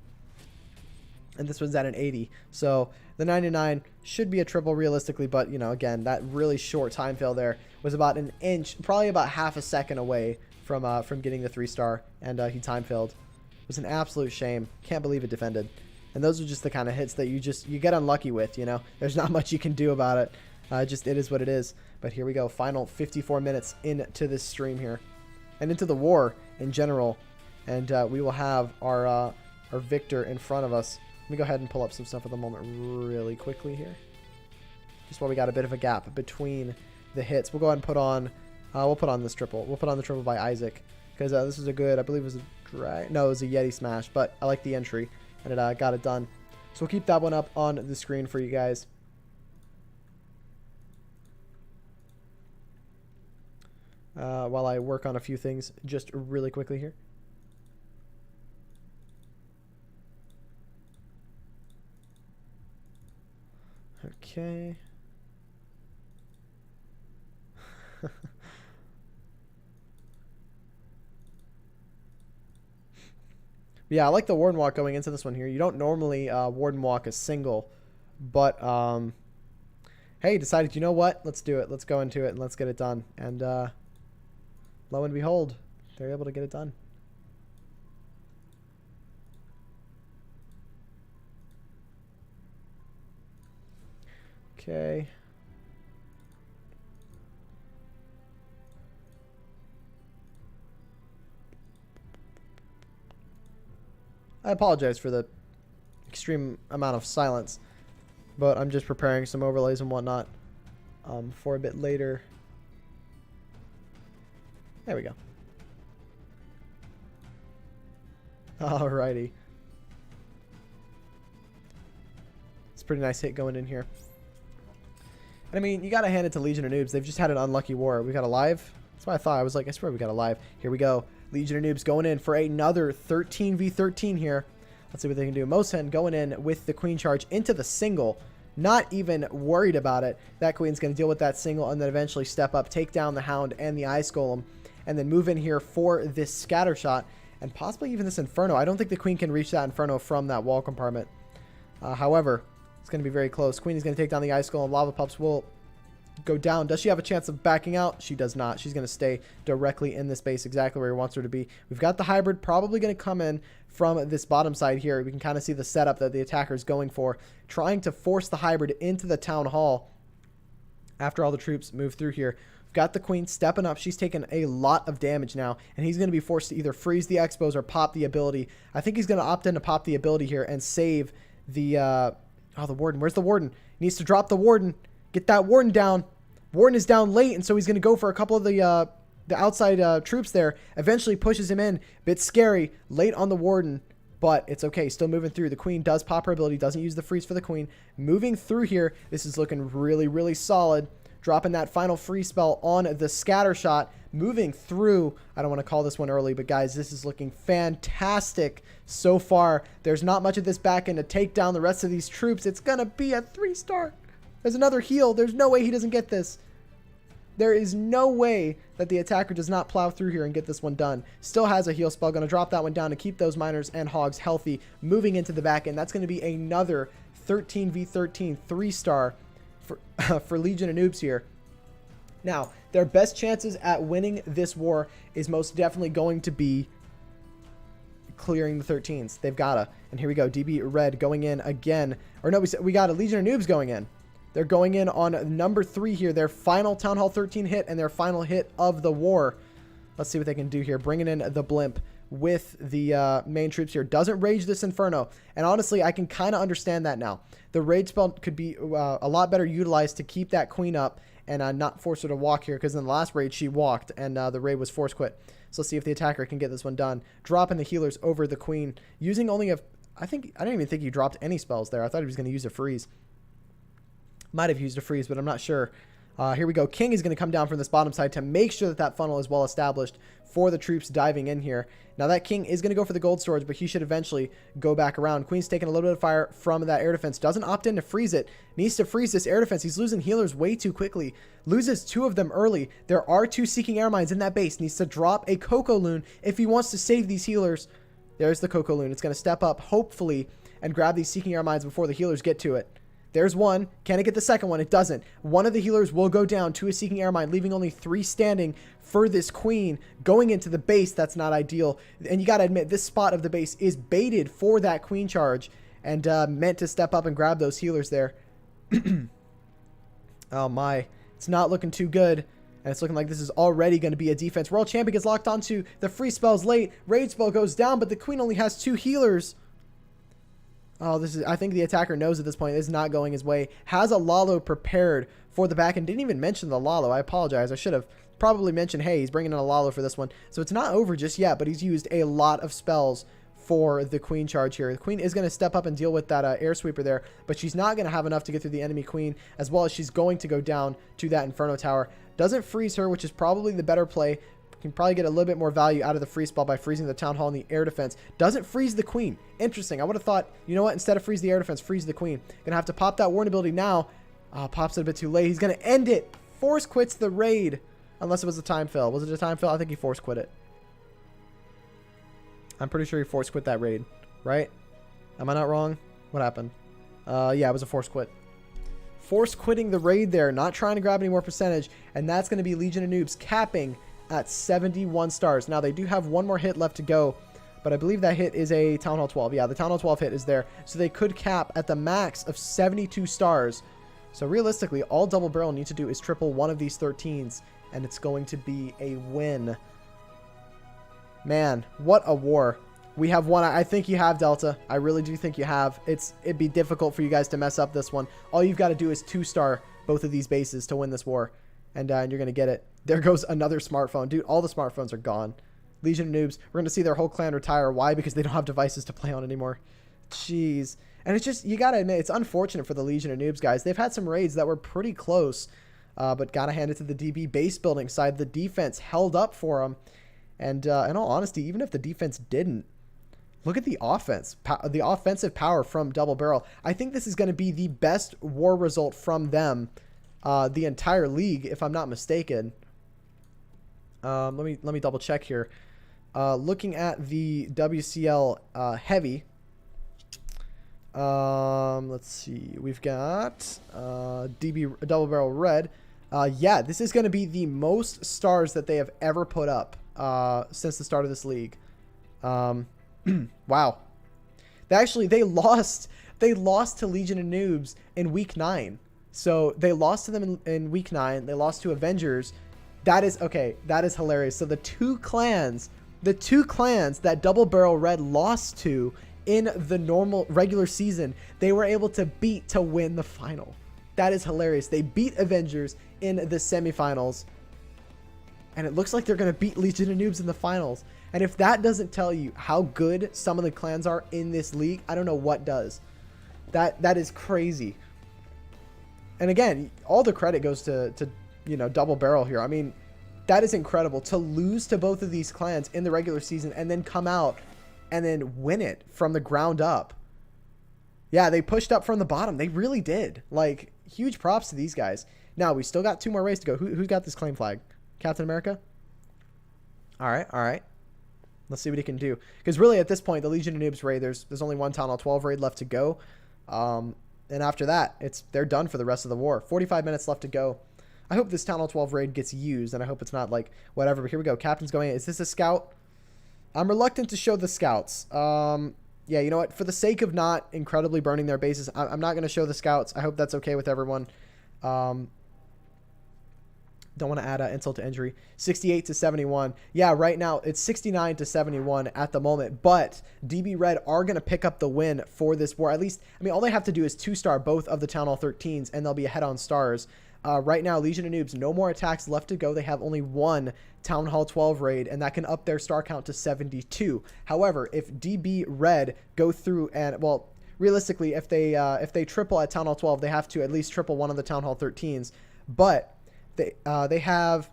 And this one's at an 80. So the 99 should be a triple realistically, but, you know, again, that really short time fail there was about an inch, probably about half a second away from getting the 3-star, and he time failed. It was an absolute shame. Can't believe it defended. And those are just the kind of hits that you get unlucky with, you know. There's not much you can do about it. It is what it is. But here we go. Final 54 minutes into this stream here. And into the war in general. And we will have our victor in front of us. Let me go ahead and pull up some stuff at the moment really quickly here. Just while we got a bit of a gap between the hits. We'll go ahead and put on... we'll put on this triple. We'll put on the triple by Isaac. Because this is a good... I believe it was a drag... No, it was a Yeti smash. But I like the entry. And it got it done. So we'll keep that one up on the screen for you guys. While I work on a few things just really quickly here. Okay. Yeah, I like the Warden Walk going into this one here. You don't normally Warden Walk a single, but hey, decided, you know what? Let's do it. Let's go into it and let's get it done. And lo and behold, they're able to get it done. Okay. I apologize for the extreme amount of silence, but I'm just preparing some overlays and whatnot for a bit later. There we go. Alrighty. It's a pretty nice hit going in here. And I mean, you gotta hand it to Legion of Noobs. They've just had an unlucky war. We got a live. That's what I thought. I was like, I swear we got a live. Here we go. Legion of Noobs going in for another 13v13 here. Let's see what they can do. Mosen going in with the queen charge into the single. Not even worried about it. That queen's going to deal with that single and then eventually step up, take down the Hound and the Ice Golem, and then move in here for this scatter shot and possibly even this Inferno. I don't think the queen can reach that Inferno from that wall compartment. However, it's going to be very close. Queen is going to take down the Ice Golem. Lava Pups will go down. Does she have a chance of backing out? She does not. She's going to stay directly in this base, exactly where he wants her to be. We've got the hybrid probably going to come in from this bottom side here. We can kind of see the setup that the attacker is going for, trying to force the hybrid into the town hall after all the troops move through here. We've got the queen stepping up. She's taken a lot of damage now, and he's going to be forced to either freeze the expos or pop the ability. I think he's going to opt in to pop the ability here and save the the warden. Where's the warden? He needs to drop the warden. Get that warden down. Warden is down late, and so he's going to go for a couple of the outside troops there. Eventually pushes him in. Bit scary. Late on the warden, but it's okay. Still moving through. The queen does pop her ability. Doesn't use the freeze for the queen. Moving through here. This is looking really, really solid. Dropping that final free spell on the scatter shot. Moving through. I don't want to call this one early, but guys, this is looking fantastic so far. There's not much of this back end to take down the rest of these troops. It's going to be a 3-star. There's another heal. There's no way he doesn't get this. There is no way that the attacker does not plow through here and get this one done. Still has a heal spell. Going to drop that one down to keep those miners and hogs healthy. Moving into the back end. That's going to be another 13v13 3-star for Legion of Noobs here. Now, their best chances at winning this war is most definitely going to be clearing the 13s. They've got to. And here we go. DB Red going in again. Or no, we got a Legion of Noobs going in. They're going in on number 3 here. Their final Town Hall 13 hit and their final hit of the war. Let's see what they can do here. Bringing in the blimp with the main troops here. Doesn't rage this Inferno. And honestly, I can kind of understand that now. The rage spell could be a lot better utilized to keep that queen up and not force her to walk here. Because in the last raid, she walked and the raid was force quit. So let's see if the attacker can get this one done. Dropping the healers over the queen. Using only a... I don't even think he dropped any spells there. I thought he was going to use a freeze. Might have used a freeze, but I'm not sure. Here we go. King is going to come down from this bottom side to make sure that that funnel is well established for the troops diving in here. Now that King is going to go for the gold storage, but he should eventually go back around. Queen's taking a little bit of fire from that air defense. Doesn't opt in to freeze it. Needs to freeze this air defense. He's losing healers way too quickly. Loses 2 of them early. There are 2 Seeking Air Mines in that base. Needs to drop a Coco Loon if he wants to save these healers. There's the Coco Loon. It's going to step up, hopefully, and grab these Seeking Air Mines before the healers get to it. There's one. Can it get the second one? It doesn't. One of the healers will go down to a Seeking Air Mine, leaving only 3 standing for this queen. Going into the base, that's not ideal. And you got to admit, this spot of the base is baited for that queen charge and meant to step up and grab those healers there. Oh my. It's not looking too good. And it's looking like this is already going to be a defense. World Champion gets locked onto the free spells late. Raid spell goes down, but the queen only has 2 healers. Oh, this is... I think the attacker knows at this point this is not going his way. Has a Lalo prepared for the back end. Didn't even mention the Lalo. I apologize. I should have probably mentioned, hey, he's bringing in a Lalo for this one. So it's not over just yet, but he's used a lot of spells for the queen charge here. The queen is going to step up and deal with that air sweeper there, but she's not going to have enough to get through the enemy queen, as well as she's going to go down to that Inferno tower. Doesn't freeze her, which is probably the better play. Can probably get a little bit more value out of the freeze spell by freezing the town hall and the air defense. Doesn't freeze the queen. Interesting. I would have thought, you know what, instead of freeze the air defense, freeze the queen. Gonna have to pop that warn ability now. Pops it a bit too late. He's gonna end it. Force quits the raid. Unless it was a time fill. Was it a time fill? I think he force quit it. I'm pretty sure he force quit that raid, right? Am I not wrong? What happened? Yeah, it was a force quit. Force quitting the raid there, not trying to grab any more percentage, and that's going to be Legion of Noobs capping at 71 stars. Now, they do have one more hit left to go, but I believe that hit is a Town Hall 12. Yeah, the Town Hall 12 hit is there, so they could cap at the max of 72 stars. So realistically, all Double Barrel need to do is triple one of these 13s, and it's going to be a win. Man, what a war. We have one. I think you have, Delta. I really do think you have. It'd be difficult for you guys to mess up this one. All you've got to do is 2-star both of these bases to win this war, and you're going to get it. There goes another smartphone. Dude, all the smartphones are gone. Legion of Noobs, we're going to see their whole clan retire. Why? Because they don't have devices to play on anymore. Jeez. And it's just, you got to admit, it's unfortunate for the Legion of Noobs, guys. They've had some raids that were pretty close, but got to hand it to the DB base building side. The defense held up for them. And in all honesty, even if the defense didn't, look at the offense, the offensive power from Double Barrel. I think this is going to be the best war result from them, the entire league, if I'm not mistaken. Let me double check here. Looking at the WCL heavy. Let's see. We've got DB Double Barrel Red. Yeah, this is going to be the most stars that they have ever put up since the start of this league. Wow. They lost to Legion of Noobs in week 9. So they lost to them in week 9. They lost to Avengers. That is okay. That is hilarious. So the two clans that Double Barrel Red lost to in the normal regular season, they were able to beat to win the final. That is hilarious. They beat Avengers in the semifinals, and it looks like they're going to beat Legion of Noobs in the finals. And if that doesn't tell you how good some of the clans are in this league, I don't know what does. That is crazy. And again, all the credit goes to Double Barrel here. I mean, that is incredible to lose to both of these clans in the regular season and then come out and then win it from the ground up. Yeah, they pushed up from the bottom. They really did. Like, huge props to these guys. Now, we still got 2 more raids to go. Who's got this claim flag? Captain America? All right. Let's see what he can do. Because really, at this point, the Legion of Noobs raid, there's only one Town Hall 12 raid left to go. And after that, they're done for the rest of the war. 45 minutes left to go. I hope this Town Hall 12 raid gets used, and I hope it's not like whatever. But here we go. Captain's going in. Is this a scout? I'm reluctant to show the scouts. Yeah, you know what? For the sake of not incredibly burning their bases, I'm not going to show the scouts. I hope that's okay with everyone. Don't want to add insult to injury. 68 to 71. Yeah, right now it's 69 to 71 at the moment. But DB Red are going to pick up the win for this war. At least, I mean, all they have to do is 2-star both of the Town Hall 13s, and they'll be ahead on stars. Right now, Legion of Noobs, no more attacks left to go. They have only one Town Hall 12 raid, and that can up their star count to 72. However, if DB Red go through and, well, realistically, if they triple at Town Hall 12, they have to at least triple one of the Town Hall 13s. But they have,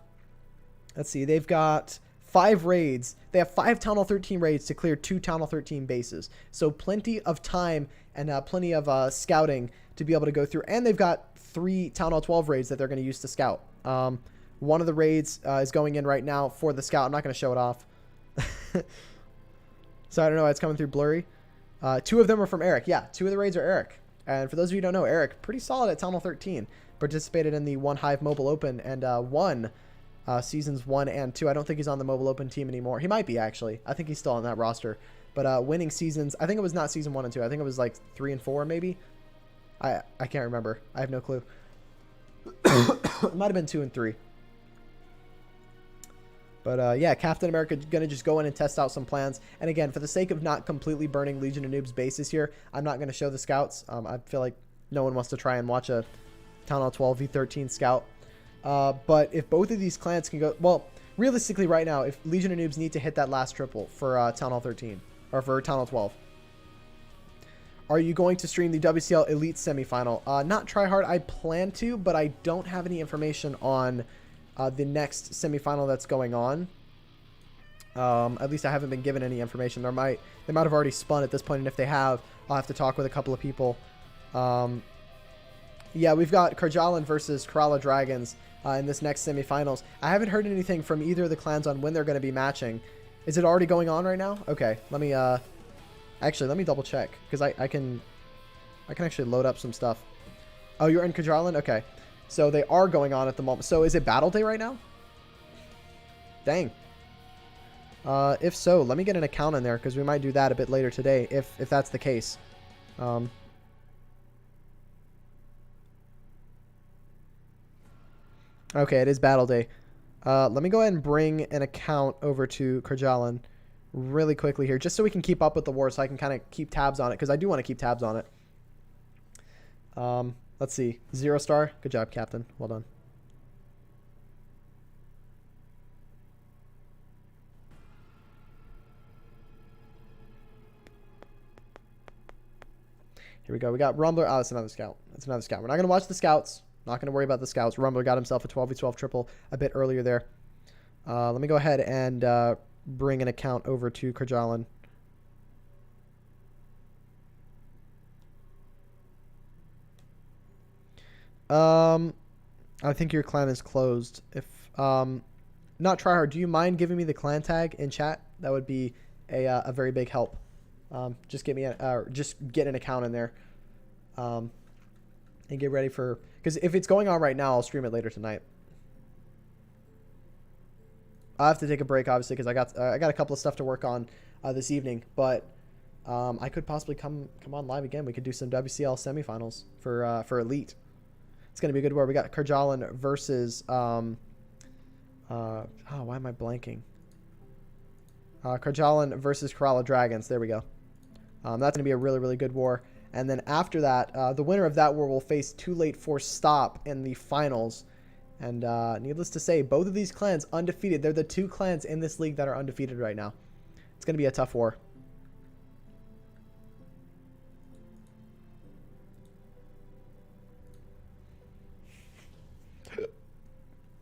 let's see, they've got 5 raids. They have 5 Town Hall 13 raids to clear 2 Town Hall 13 bases. So plenty of time and plenty of scouting to be able to go through. And they've got 3 Town Hall 12 raids that they're going to use to scout. One of the raids is going in right now for the scout. I'm not going to show it off. So I don't know why it's coming through blurry. 2 of them are from Eric. Yeah, 2 of the raids are Eric. And for those of you who don't know, Eric, pretty solid at Town Hall 13. Participated in the One Hive Mobile Open and won seasons 1 and 2. I don't think he's on the Mobile Open team anymore. He might be, actually. I think he's still on that roster. But winning seasons, I think it was not season 1 and 2. I think it was like 3 and 4 maybe. I can't remember. I have no clue. It might have been 2 and 3. But yeah, Captain America going to just go in and test out some plans. And again, for the sake of not completely burning Legion of Noobs bases here, I'm not going to show the scouts. I feel like no one wants to try and watch a Town Hall 12 V13 scout. But if both of these clans can go, well, realistically right now, if Legion of Noobs need to hit that last triple for Town Hall 13 or for Town Hall 12, are you going to stream the WCL Elite semifinal? Not try hard. I plan to, but I don't have any information on the next semifinal that's going on. At least I haven't been given any information. They might have already spun at this point, and if they have, I'll have to talk with a couple of people. Yeah, we've got Karjalan versus Kerala Dragons in this next semifinals. I haven't heard anything from either of the clans on when they're going to be matching. Is it already going on right now? Okay, let me actually let me double check because I can actually load up some stuff. Oh, you're in Kajarland? Okay. So they are going on at the moment. So is it battle day right now? Dang. If so, let me get an account in there because we might do that a bit later today if that's the case. Okay, it is battle day. Let me go ahead and bring an account over to Karjalan really quickly here, just so we can keep up with the war, so I can kind of keep tabs on it, because I do want to keep tabs on it. Let's see. 0 star. Good job, Captain. Well done. Here we go. We got Rumbler. Oh, that's another scout. That's another scout. We're not going to watch the scouts. Not going to worry about the scouts. Rumbler got himself a 12v12 triple a bit earlier there. Let me go ahead and bring an account over to Karjalan. I think your clan is closed. If not tryhard, do you mind giving me the clan tag in chat? That would be a very big help. Just get me just get an account in there, and get ready for, because if it's going on right now, I'll stream it later tonight. I have to take a break obviously because I got a couple of stuff to work on this evening, but I could possibly come on live again. We could do some WCL semifinals for Elite. It's going to be a good war. We got Karjalan versus oh, why am I blanking? Karjalan versus Kerala Dragons. There we go. That's going to be a really, really good war. And then after that, the winner of that war will face Too Late for Stop in the finals. And needless to say, both of these clans undefeated. They're the 2 clans in this league that are undefeated right now. It's going to be a tough war.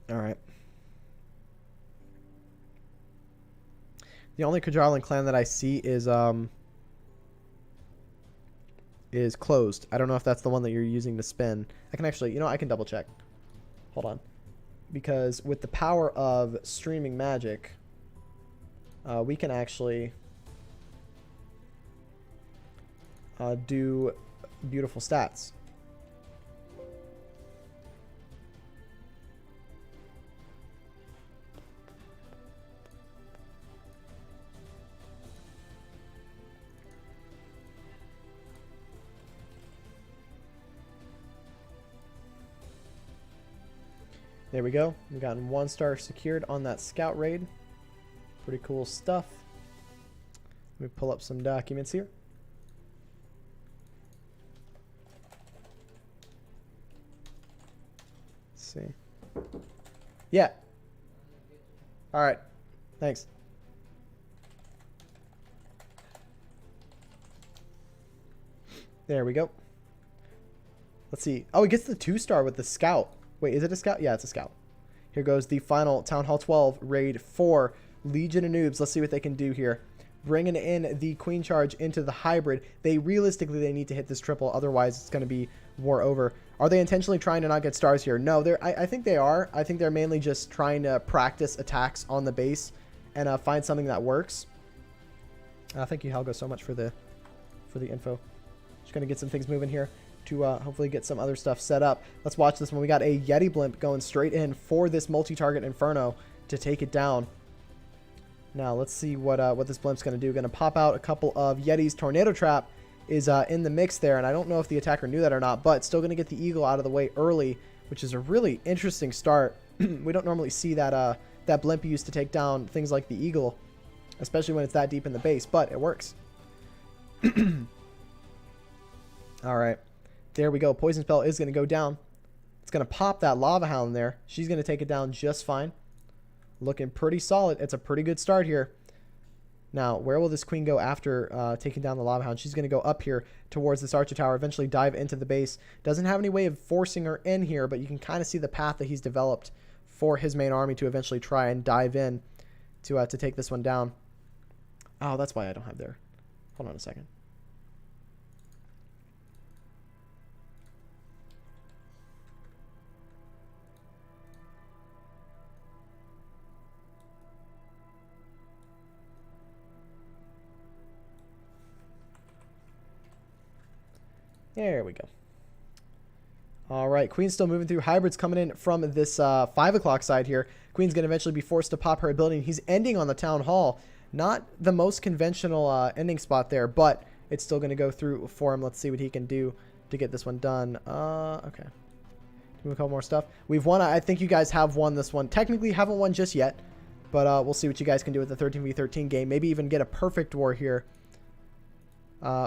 All right. The only Kajarlan clan that I see is closed. I don't know if that's the one that you're using to spin. I can actually, you know, I can double check. Hold on. Because with the power of streaming magic, we can actually do beautiful stats. There we go. We've gotten 1 star secured on that scout raid. Pretty cool stuff. Let me pull up some documents here. Let's see. Yeah. All right. Thanks. There we go. Let's see. Oh, he gets the 2 star with the scout. Wait, is it a scout? Yeah, it's a scout. Here goes the final Town Hall 12 raid for Legion of Noobs. Let's see what they can do here. Bringing in the Queen Charge into the hybrid. Realistically, they need to hit this triple. Otherwise, it's going to be war over. Are they intentionally trying to not get stars here? No, I think they are. I think they're mainly just trying to practice attacks on the base and find something that works. Thank you, Helga, so much for the info. Just going to get some things moving here to hopefully get some other stuff set up. Let's watch this one. We got a Yeti blimp going straight in for this multi-target Inferno to take it down. Now let's see what this blimp's going to do. Going to pop out a couple of Yetis. Tornado Trap is in the mix there, and I don't know if the attacker knew that or not, but still going to get the Eagle out of the way early, which is a really interesting start. We don't normally see that that blimp used to take down things like the Eagle, especially when it's that deep in the base, but it works. All right. There we go. Poison Spell is going to go down. It's going to pop that Lava Hound there. She's going to take it down just fine. Looking pretty solid. It's a pretty good start here. Now, where will this Queen go after taking down the Lava Hound? She's going to go up here towards this Archer Tower, eventually dive into the base. Doesn't have any way of forcing her in here, but you can kind of see the path that he's developed for his main army to eventually try and dive in to take this one down. Oh, that's why I don't have there. Hold on a second. There we go. All right, Queen's still moving through. Hybrid's coming in from this 5 o'clock side here. Queen's going to eventually be forced to pop her ability. He's ending on the Town Hall. Not the most conventional ending spot there, but it's still going to go through for him. Let's see what he can do to get this one done. Okay. Do a couple more stuff. We've won. I think you guys have won this one. Technically, haven't won just yet, but we'll see what you guys can do with the 13v13 game. Maybe even get a perfect war here.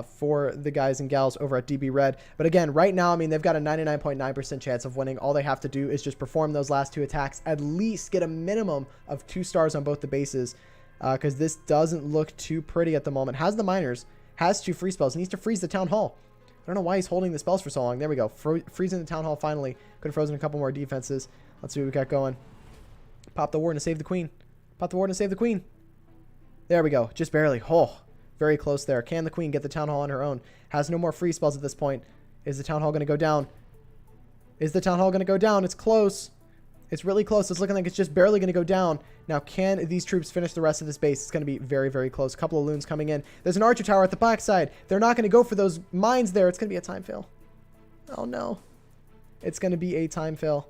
For the guys and gals over at DB Red. But again, right now, I mean, they've got a 99.9% chance of winning. All they have to do is just perform those last 2 attacks, at least get a minimum of 2 stars on both the bases, because this doesn't look too pretty at the moment. Has the miners, has 2 free spells, needs to freeze the Town Hall. I don't know why he's holding the spells for so long. There we go. Freezing the Town Hall finally. Could have frozen a couple more defenses. Let's see what we got going. Pop the Warden to save the Queen. Pop the Warden to save the Queen. There we go. Just barely. Oh. Very close there. Can the Queen get the Town Hall on her own? Has no more free spells at this point. Is the Town Hall going to go down? Is the Town Hall going to go down? It's close. It's really close. It's looking like it's just barely going to go down. Now, can these troops finish the rest of this base? It's going to be very, very close. A couple of loons coming in. There's an archer tower at the backside. They're not going to go for those mines there. It's going to be a time fail. Oh, no. It's going to be a time fail.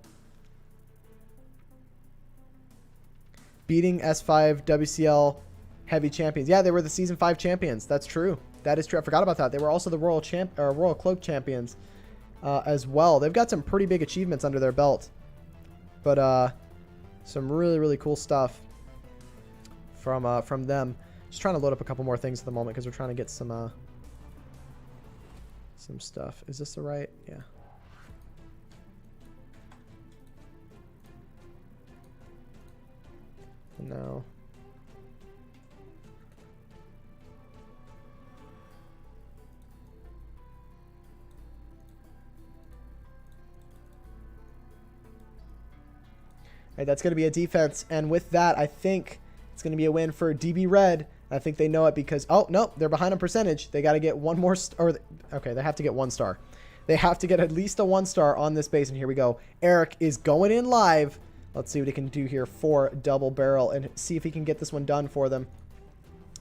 Beating S5 WCL heavy champions. Yeah, they were the season 5 champions. That's true. That is true. I forgot about that. They were also the Royal Cloak champions as well. They've got some pretty big achievements under their belt. But some really, really cool stuff from them. Just trying to load up a couple more things at the moment because we're trying to get some stuff. Is this the right? Yeah. No. Right, that's going to be a defense, and with that, I think it's going to be a win for DB Red. I think they know it because, oh, no, they're behind on percentage. They got to get one more, okay, they have to get 1 star. They have to get at least a 1 star on this base, and here we go. Eric is going in live. Let's see what he can do here for Double Barrel and see if he can get this one done for them.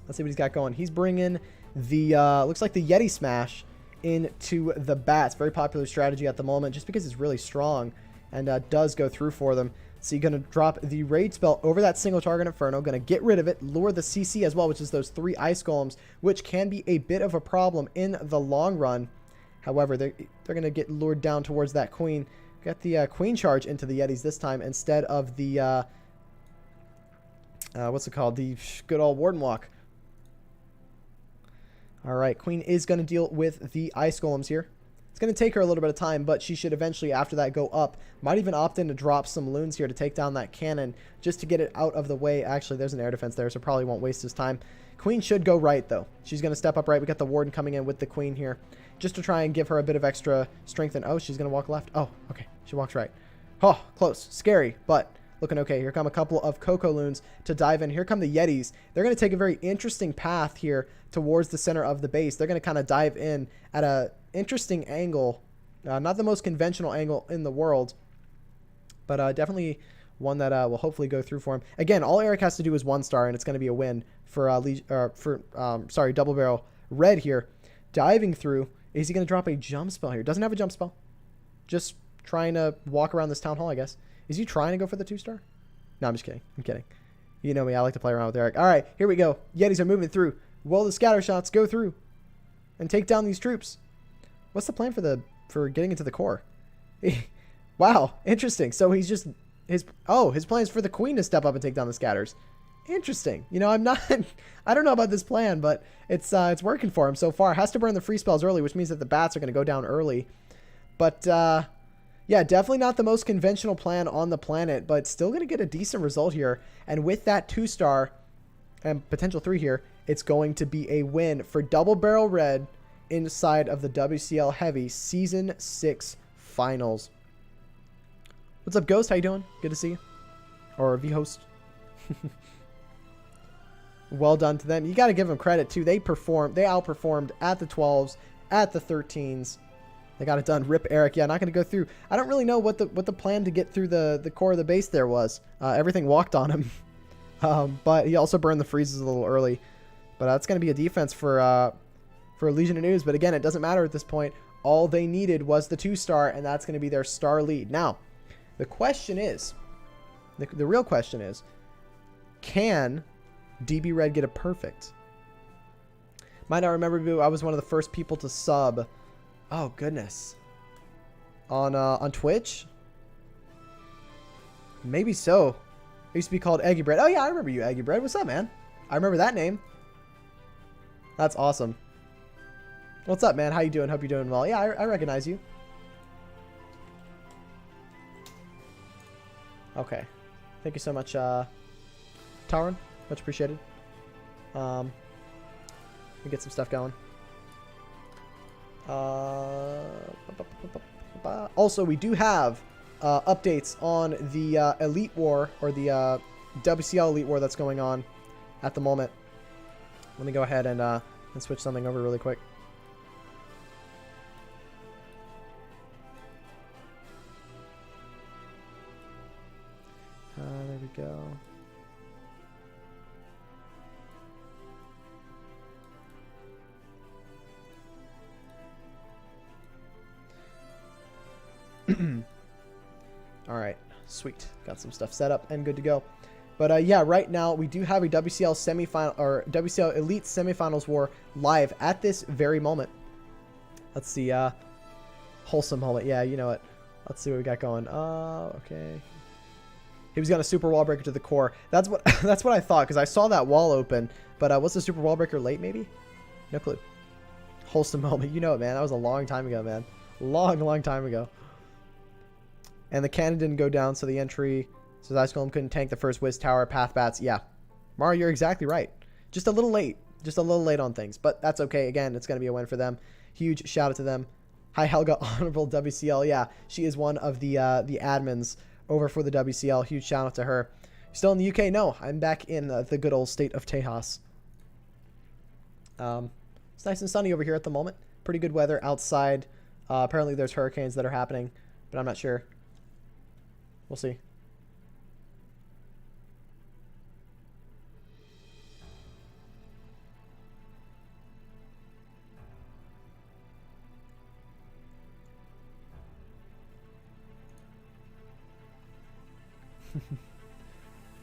Let's see what he's got going. He's bringing the, looks like the Yeti Smash into the bats. Very popular strategy at the moment just because it's really strong and does go through for them. So you're going to drop the raid spell over that single target Inferno. Going to get rid of it. Lure the CC as well, which is those 3 ice golems, which can be a bit of a problem in the long run. However, they're going to get lured down towards that Queen. Got the Queen charge into the Yetis this time instead of the, what's it called? The good old Warden Walk. All right, Queen is going to deal with the ice golems here. It's going to take her a little bit of time, but she should eventually, after that, go up. Might even opt in to drop some loons here to take down that cannon just to get it out of the way. Actually, there's an air defense there, so probably won't waste his time. Queen should go right, though. She's going to step up right. We got the Warden coming in with the Queen here just to try and give her a bit of extra strength. And, oh, she's going to walk left. Oh, okay. She walks right. Oh, close. Scary, but looking okay. Here come a couple of Coco Loons to dive in. Here come the Yetis. They're going to take a very interesting path here towards the center of the base. They're going to kind of dive in at a interesting angle. Not the most conventional angle in the world, but definitely one that will hopefully go through for him. Again, all Eric has to do is 1 star, and it's going to be a win for Double Barrel Red here. Diving through. Is he going to drop a jump spell here? Doesn't have a jump spell. Just trying to walk around this town hall, I guess. Is he trying to go for the 2-star? No, I'm just kidding. I'm kidding. You know me. I like to play around with Eric. All right, here we go. Yetis are moving through. Will the scatter shots go through and take down these troops? What's the plan for getting into the core? Wow, interesting. So he's just his plan is for the Queen to step up and take down the scatters. Interesting. You know, I don't know about this plan, but it's working for him so far. Has to burn the free spells early, which means that the bats are going to go down early. But yeah, definitely not the most conventional plan on the planet, but still going to get a decent result here. And with that 2-star and potential 3 here, it's going to be a win for Double Barrel Red inside of the WCL Heavy Season 6 Finals. What's up, Ghost? How you doing? Good to see you. Or V-Host. Well done to them. You got to give them credit, too. They outperformed at the 12s, at the 13s. They got it done. Rip Eric. Yeah, not going to go through. I don't really know what the plan to get through the core of the base there was. Everything walked on him. But he also burned the freezes a little early. But that's going to be a defense for Legion of Noobs. But again, it doesn't matter at this point. All they needed was the 2-star, and that's going to be their star lead. Now, the question is, the real question is, can DB Red get a perfect? Might not remember, but I was one of the first people to sub. Oh, goodness. On Twitch? Maybe so. It used to be called Eggy Bread. Oh, yeah, I remember you, Eggy Bread. What's up, man? I remember that name. That's awesome. What's up, man? How you doing? Hope you're doing well. Yeah, I recognize you. Okay. Thank you so much, Taran. Much appreciated. Let me get some stuff going. Also, we do have updates on the Elite War, or the WCL Elite War that's going on at the moment. Let me go ahead and switch something over really quick. There we go. All right, sweet. Got some stuff set up and good to go. But yeah, right now we do have a WCL semifinal, or WCL Elite Semifinals War live at this very moment. Let's see. Wholesome moment. Yeah, you know it. Let's see what we got going. Okay. He was gonna super wall breaker to the core. That's what I thought, because I saw that wall open. But was the super wall breaker late? Maybe. No clue. Wholesome moment. You know it, man. That was a long time ago, man. Long time ago. And the cannon didn't go down, so the entry. So Ice Golem couldn't tank the first Wiz Tower. Path Bats. Yeah. Mario, you're exactly right. Just a little late. Just a little late on things. But that's okay. Again, it's going to be a win for them. Huge shout out to them. Hi, Helga. Honorable WCL. Yeah, she is one of the admins over for the WCL. Huge shout out to her. Still in the UK? No, I'm back in the good old state of Tejas. It's nice and sunny over here at the moment. Pretty good weather outside. Apparently there's hurricanes that are happening, but I'm not sure. We'll see.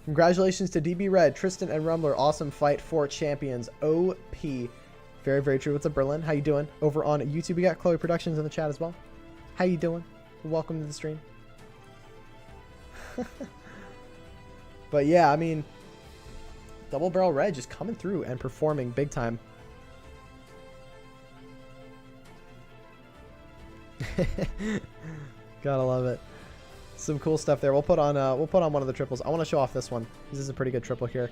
Congratulations to DB Red, Tristan, and Rumbler. Awesome fight for champions. OP. Very, very true. What's up, Berlin? How you doing? Over on YouTube, we got Chloe Productions in the chat as well. How you doing? Welcome to the stream. But yeah, I mean, Double Barrel Red just coming through and performing big time. Gotta love it. Some cool stuff there. We'll put on one of the triples. I want to show off this one. This is a pretty good triple here.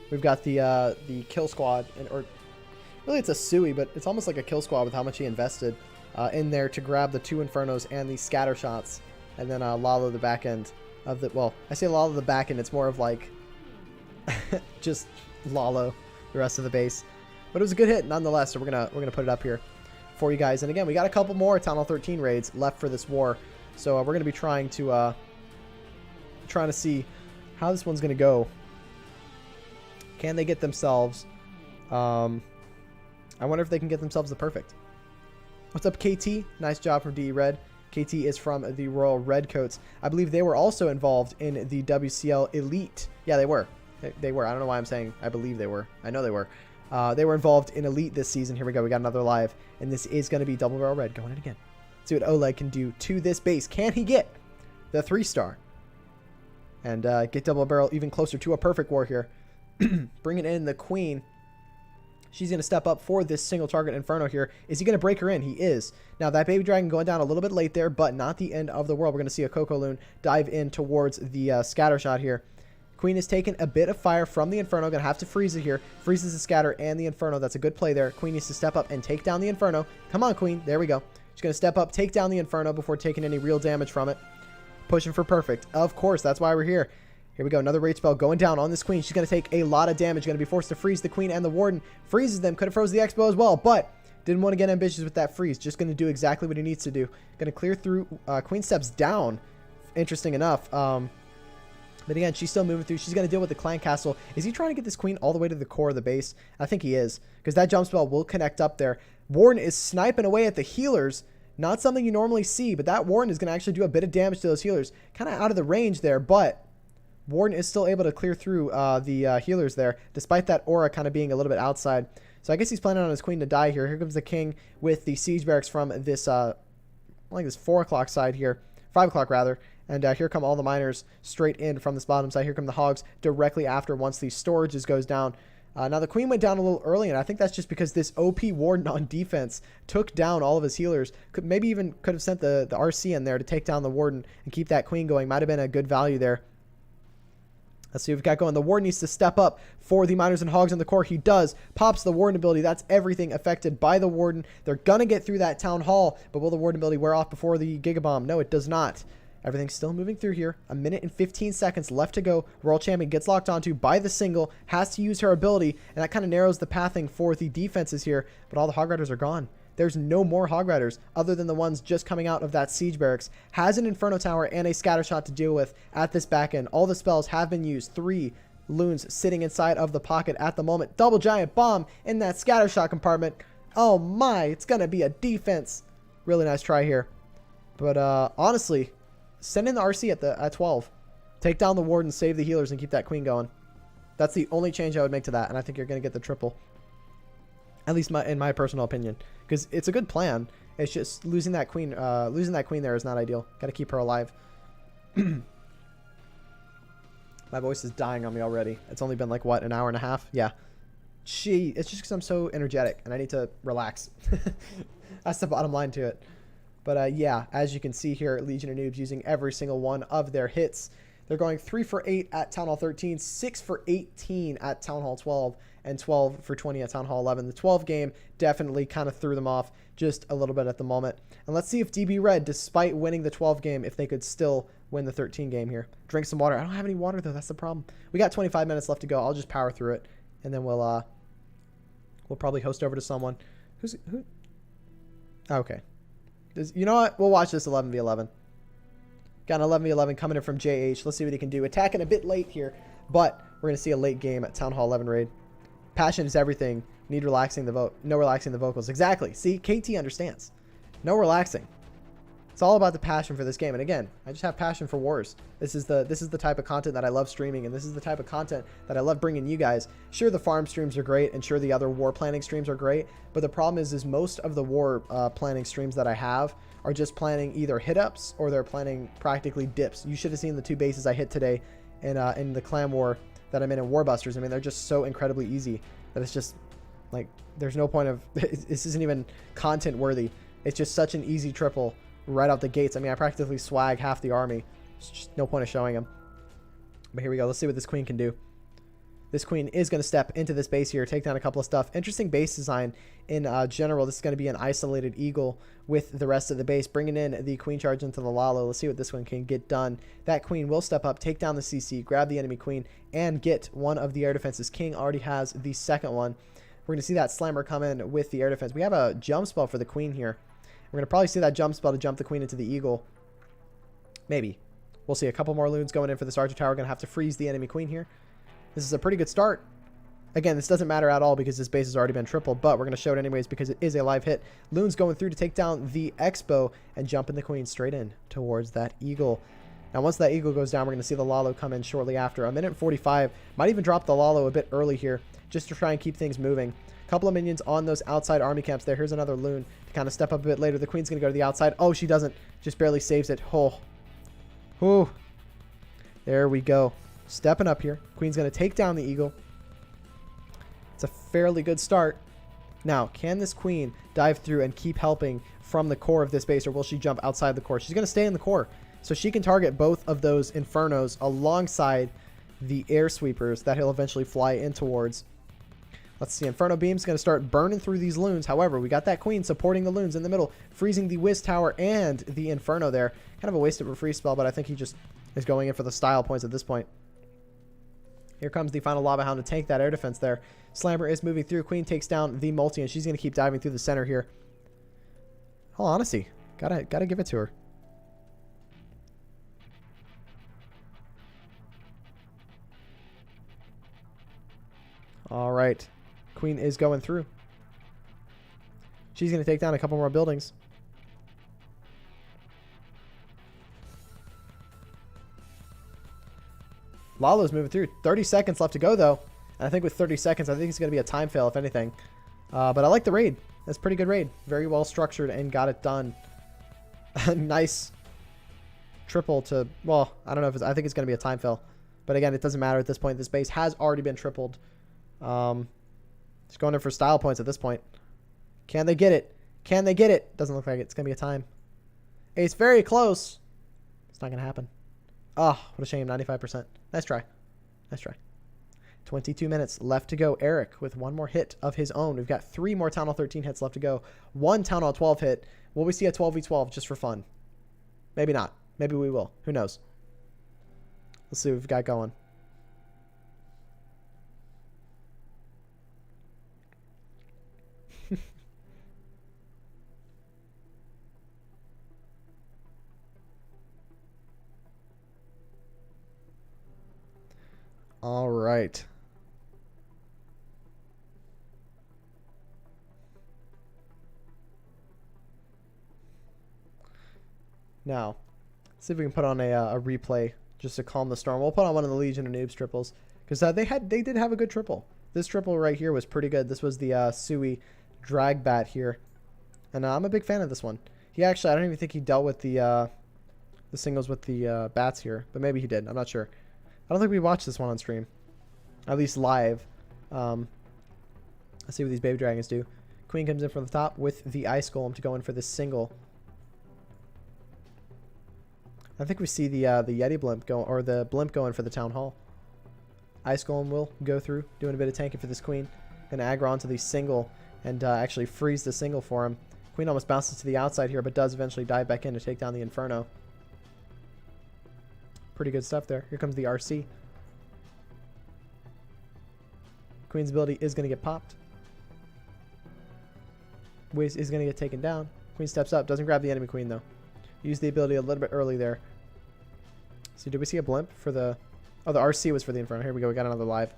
We've got the kill squad, or really it's a Sui, but it's almost like a kill squad with how much he invested in there to grab the 2 Infernos and the scatter shots, and then Lalo the back end of the. Well, I say Lalo the back end. It's more of like just Lalo the rest of the base, but it was a good hit nonetheless. So we're gonna put it up here for you guys. And again, we got a couple more Town Hall 13 raids left for this war. So we're going to be trying to see how this one's going to go. Can they get themselves? I wonder if they can get themselves the perfect. What's up, KT? Nice job from DE Red. KT is from the Royal Redcoats. I believe they were also involved in the WCL Elite. Yeah, they were. They were. I don't know why I'm saying I believe they were. I know they were. They were involved in Elite this season. Here we go. We got another live. And this is going to be Double Barrel Red going in again. See what Oleg can do to this base. Can he get the 3-star? And get Double Barrel even closer to a perfect war here. Bringing in the Queen. She's going to step up for this single target Inferno here. Is he going to break her in? He is. Now, that Baby Dragon going down a little bit late there, but not the end of the world. We're going to see a Coco Loon dive in towards the scatter shot here. Queen is taking a bit of fire from the Inferno. Going to have to freeze it here. Freezes the scatter and the Inferno. That's a good play there. Queen needs to step up and take down the Inferno. Come on, Queen. There we go. She's going to step up, take down the Inferno before taking any real damage from it. Pushing for perfect. Of course, that's why we're here. Here we go. Another rage spell going down on this Queen. She's going to take a lot of damage. Going to be forced to freeze the Queen and the Warden. Freezes them. Could have froze the Expo as well, but didn't want to get ambitious with that freeze. Just going to do exactly what he needs to do. Going to clear through. Queen steps down. Interesting enough. But again, she's still moving through. She's going to deal with the Clan Castle. Is he trying to get this Queen all the way to the core of the base? I think he is, because that jump spell will connect up there. Warden is sniping away at the healers. Not something you normally see, but that Warden is going to actually do a bit of damage to those healers. Kind of out of the range there, but Warden is still able to clear through the healers there, despite that aura kind of being a little bit outside. So I guess he's planning on his queen to die here. Here comes the king with the siege barracks from this, like this 4 o'clock side here. 5 o'clock rather. And here come all the miners straight in from this bottom side. Here come the hogs directly after once the storages goes down. Now the queen went down a little early, and I think that's just because this OP Warden on defense took down all of his healers. Maybe even could have sent the RC in there to take down the Warden and keep that queen going. Might have been a good value there. Let's see what we've got going. The Warden needs to step up for the miners and hogs in the core. He does. Pops the Warden ability. That's everything affected by the Warden. They're going to get through that town hall, but will the Warden ability wear off before the Gigabomb? No, it does not. Everything's still moving through here. 1 minute and 15 seconds left to go. World Champion gets locked onto by the single, has to use her ability, and that kind of narrows the pathing for the defenses here, but all the Hog Riders are gone. There's no more Hog Riders other than the ones just coming out of that siege barracks. Has an Inferno Tower and a Scatter Shot to deal with at this back end. All the spells have been used. 3 loons sitting inside of the pocket at the moment. Double Giant Bomb in that Scatter Shot compartment. Oh my, it's going to be a defense. Really nice try here. But honestly, send in the RC at 12. Take down the Warden, save the healers, and keep that queen going. That's the only change I would make to that, and I think you're going to get the triple. At least in my personal opinion, because it's a good plan. It's just losing that queen there is not ideal. Got to keep her alive. My voice is dying on me already. It's only been like what, an hour and a half? Yeah. It's just because I'm so energetic and I need to relax. That's the bottom line to it. But yeah, as you can see here, Legion of Noobs using every single one of their hits. They're going 3 for 8 at Town Hall 13, 6 for 18 at Town Hall 12, and 12 for 20 at Town Hall 11. The 12 game definitely kind of threw them off just a little bit at the moment. And let's see if DB Red, despite winning the 12 game, if they could still win the 13 game here. Drink some water. I don't have any water, though. That's the problem. We got 25 minutes left to go. I'll just power through it, and then we'll probably host over to someone. Who? Okay. You know what? We'll watch this 11v11. Got an 11v11 coming in from JH. Let's see what he can do. Attacking a bit late here, but we're going to see a late game at Town Hall 11 raid. Passion is everything. Need relaxing the no relaxing the vocals. Exactly. See, KT understands. No relaxing. It's all about the passion for this game. And again, I just have passion for wars. This is the type of content that I love streaming, and this is the type of content that I love bringing you guys. Sure, the farm streams are great, and sure, the other war planning streams are great, but the problem is most of the war planning streams that I have are just planning either hit-ups or they're planning practically dips. You should have seen the 2 bases I hit today in the clan war that I'm in Warbusters. I mean, they're just so incredibly easy that it's just, like, there's no point of... This isn't even content worthy. It's just such an easy triple right out the gates. I mean, I practically swag half the army. It's just no point of showing him. But here we go. Let's see what this queen can do. This queen is going to step into this base here, take down a couple of stuff. Interesting base design in general. This is going to be an isolated eagle with the rest of the base, bringing in the queen charge into the Lalo. Let's see what this one can get done. That queen will step up, take down the CC, grab the enemy queen, and get one of the air defenses. King already has the second one. We're going to see that slammer come in with the air defense. We have a jump spell for the queen here. We're going to probably see that jump spell to jump the queen into the eagle. Maybe. We'll see a couple more loons going in for this archer tower. We're going to have to freeze the enemy queen here. This is a pretty good start. Again, this doesn't matter at all because this base has already been tripled, but we're going to show it anyways because it is a live hit. Loons going through to take down the Expo and jumping the queen straight in towards that eagle. Now, once that eagle goes down, we're going to see the Lalo come in shortly after. 1 minute and 45. Might even drop the Lalo a bit early here just to try and keep things moving. A couple of minions on those outside army camps there. Here's another loon to kind of step up a bit later. The queen's going to go to the outside. Oh, she doesn't. Just barely saves it. Oh. Ooh. There we go. Stepping up here. Queen's going to take down the eagle. It's a fairly good start. Now, can this queen dive through and keep helping from the core of this base, or will she jump outside the core? She's going to stay in the core, so she can target both of those infernos alongside the air sweepers that he'll eventually fly in towards. Let's see. Inferno Beam's going to start burning through these loons. However, we got that queen supporting the loons in the middle, freezing the Wiz Tower and the Inferno there. Kind of a waste of a free spell, but I think he just is going in for the style points at this point. Here comes the final Lava Hound to tank that air defense there. Slammer is moving through. Queen takes down the multi, and she's going to keep diving through the center here. All honesty, gotta give it to her. All right. Queen is going through. She's going to take down a couple more buildings. Lalo's moving through. 30 seconds left to go, though. And I think with 30 seconds, I think it's going to be a time fail, if anything. But I like the raid. That's a pretty good raid. Very well structured and got it done. Nice triple to... Well, I don't know if it's... I think it's going to be a time fail. But again, it doesn't matter at this point. This base has already been tripled. Just going in for style points at this point. Can they get it? Can they get it? Doesn't look like it. It's going to be a time. It's very close. It's not going to happen. Oh, what a shame. 95%. Nice try. Nice try. 22 minutes left to go. Eric with one more hit of his own. We've got 3 more Town Hall 13 hits left to go. 1 Town Hall 12 hit. Will we see a 12v12 just for fun? Maybe not. Maybe we will. Who knows? Let's see what we've got going. All right. Now, let's see if we can put on a replay just to calm the storm. We'll put on one of the Legion of Noobs triples because they did have a good triple. This triple right here was pretty good. This was the Sui drag bat here, and I'm a big fan of this one. He actually, I don't even think he dealt with the singles with the bats here, but maybe he did. I'm not sure. I don't think we watched this one on stream, at least live. Let's see what these baby dragons do. Queen comes in from the top with the ice golem to go in for this single. I think we see the Yeti blimp go, or the blimp going for the town hall. Ice golem will go through, doing a bit of tanking for this queen. Gonna aggro onto the single and actually freeze the single for him. Queen almost bounces to the outside here, but does eventually dive back in to take down the Inferno. Pretty good stuff there. Here comes the RC. Queen's ability is going to get popped. Wiz is going to get taken down. Queen steps up. Doesn't grab the enemy queen, though. Use the ability a little bit early there. So did we see a blimp for the... Oh, the RC was for the Inferno. Here we go. We got another live.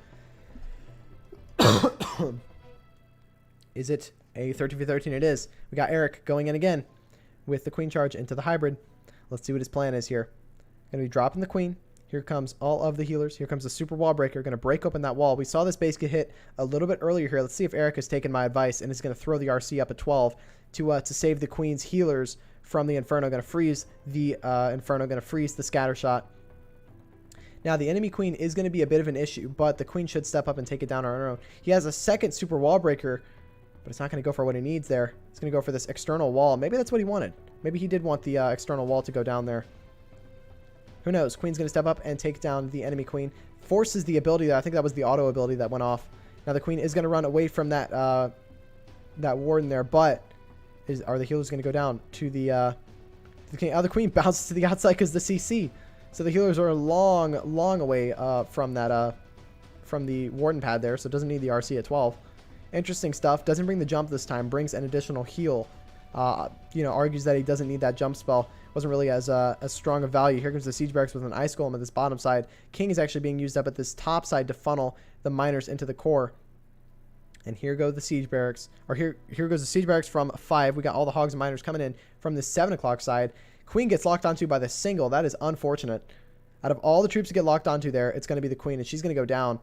Is it a 13v13? It is. We got Eric going in again with the queen charge into the hybrid. Let's see what his plan is here. Going to be dropping the queen. Here comes all of the healers. Here comes the super wall breaker. Going to break open that wall. We saw this base get hit a little bit earlier here. Let's see if Eric has taken my advice and is going to throw the RC up at 12 to save the queen's healers from the Inferno. Going to freeze the Inferno. Going to freeze the scatter shot. Now, the enemy queen is going to be a bit of an issue, but the queen should step up and take it down on her own. He has a second super wall breaker, but it's not going to go for what he needs there. It's going to go for this external wall. Maybe that's what he wanted. Maybe he did want the external wall to go down there. Who knows? Queen's going to step up and take down the enemy queen. Forces the ability that I think that was the auto ability that went off. Now the queen is going to run away from that that warden there, but are the healers going to go down to the king? Oh, the queen bounces to the outside because the CC. So the healers are long away from that from the warden pad there, so it doesn't need the RC at 12. Interesting stuff. Doesn't bring the jump this time. Brings an additional heal. You know, argues that he doesn't need that jump spell. Wasn't really as strong a value. Here comes the siege barracks with an ice golem at this bottom side. King is actually being used up at this top side to funnel the miners into the core. And here go the siege barracks. Or here goes the siege barracks from 5. We got all the hogs and miners coming in from the 7 o'clock side. Queen gets locked onto by the single. That is unfortunate. Out of all the troops to get locked onto there, it's going to be the queen, and she's going to go down.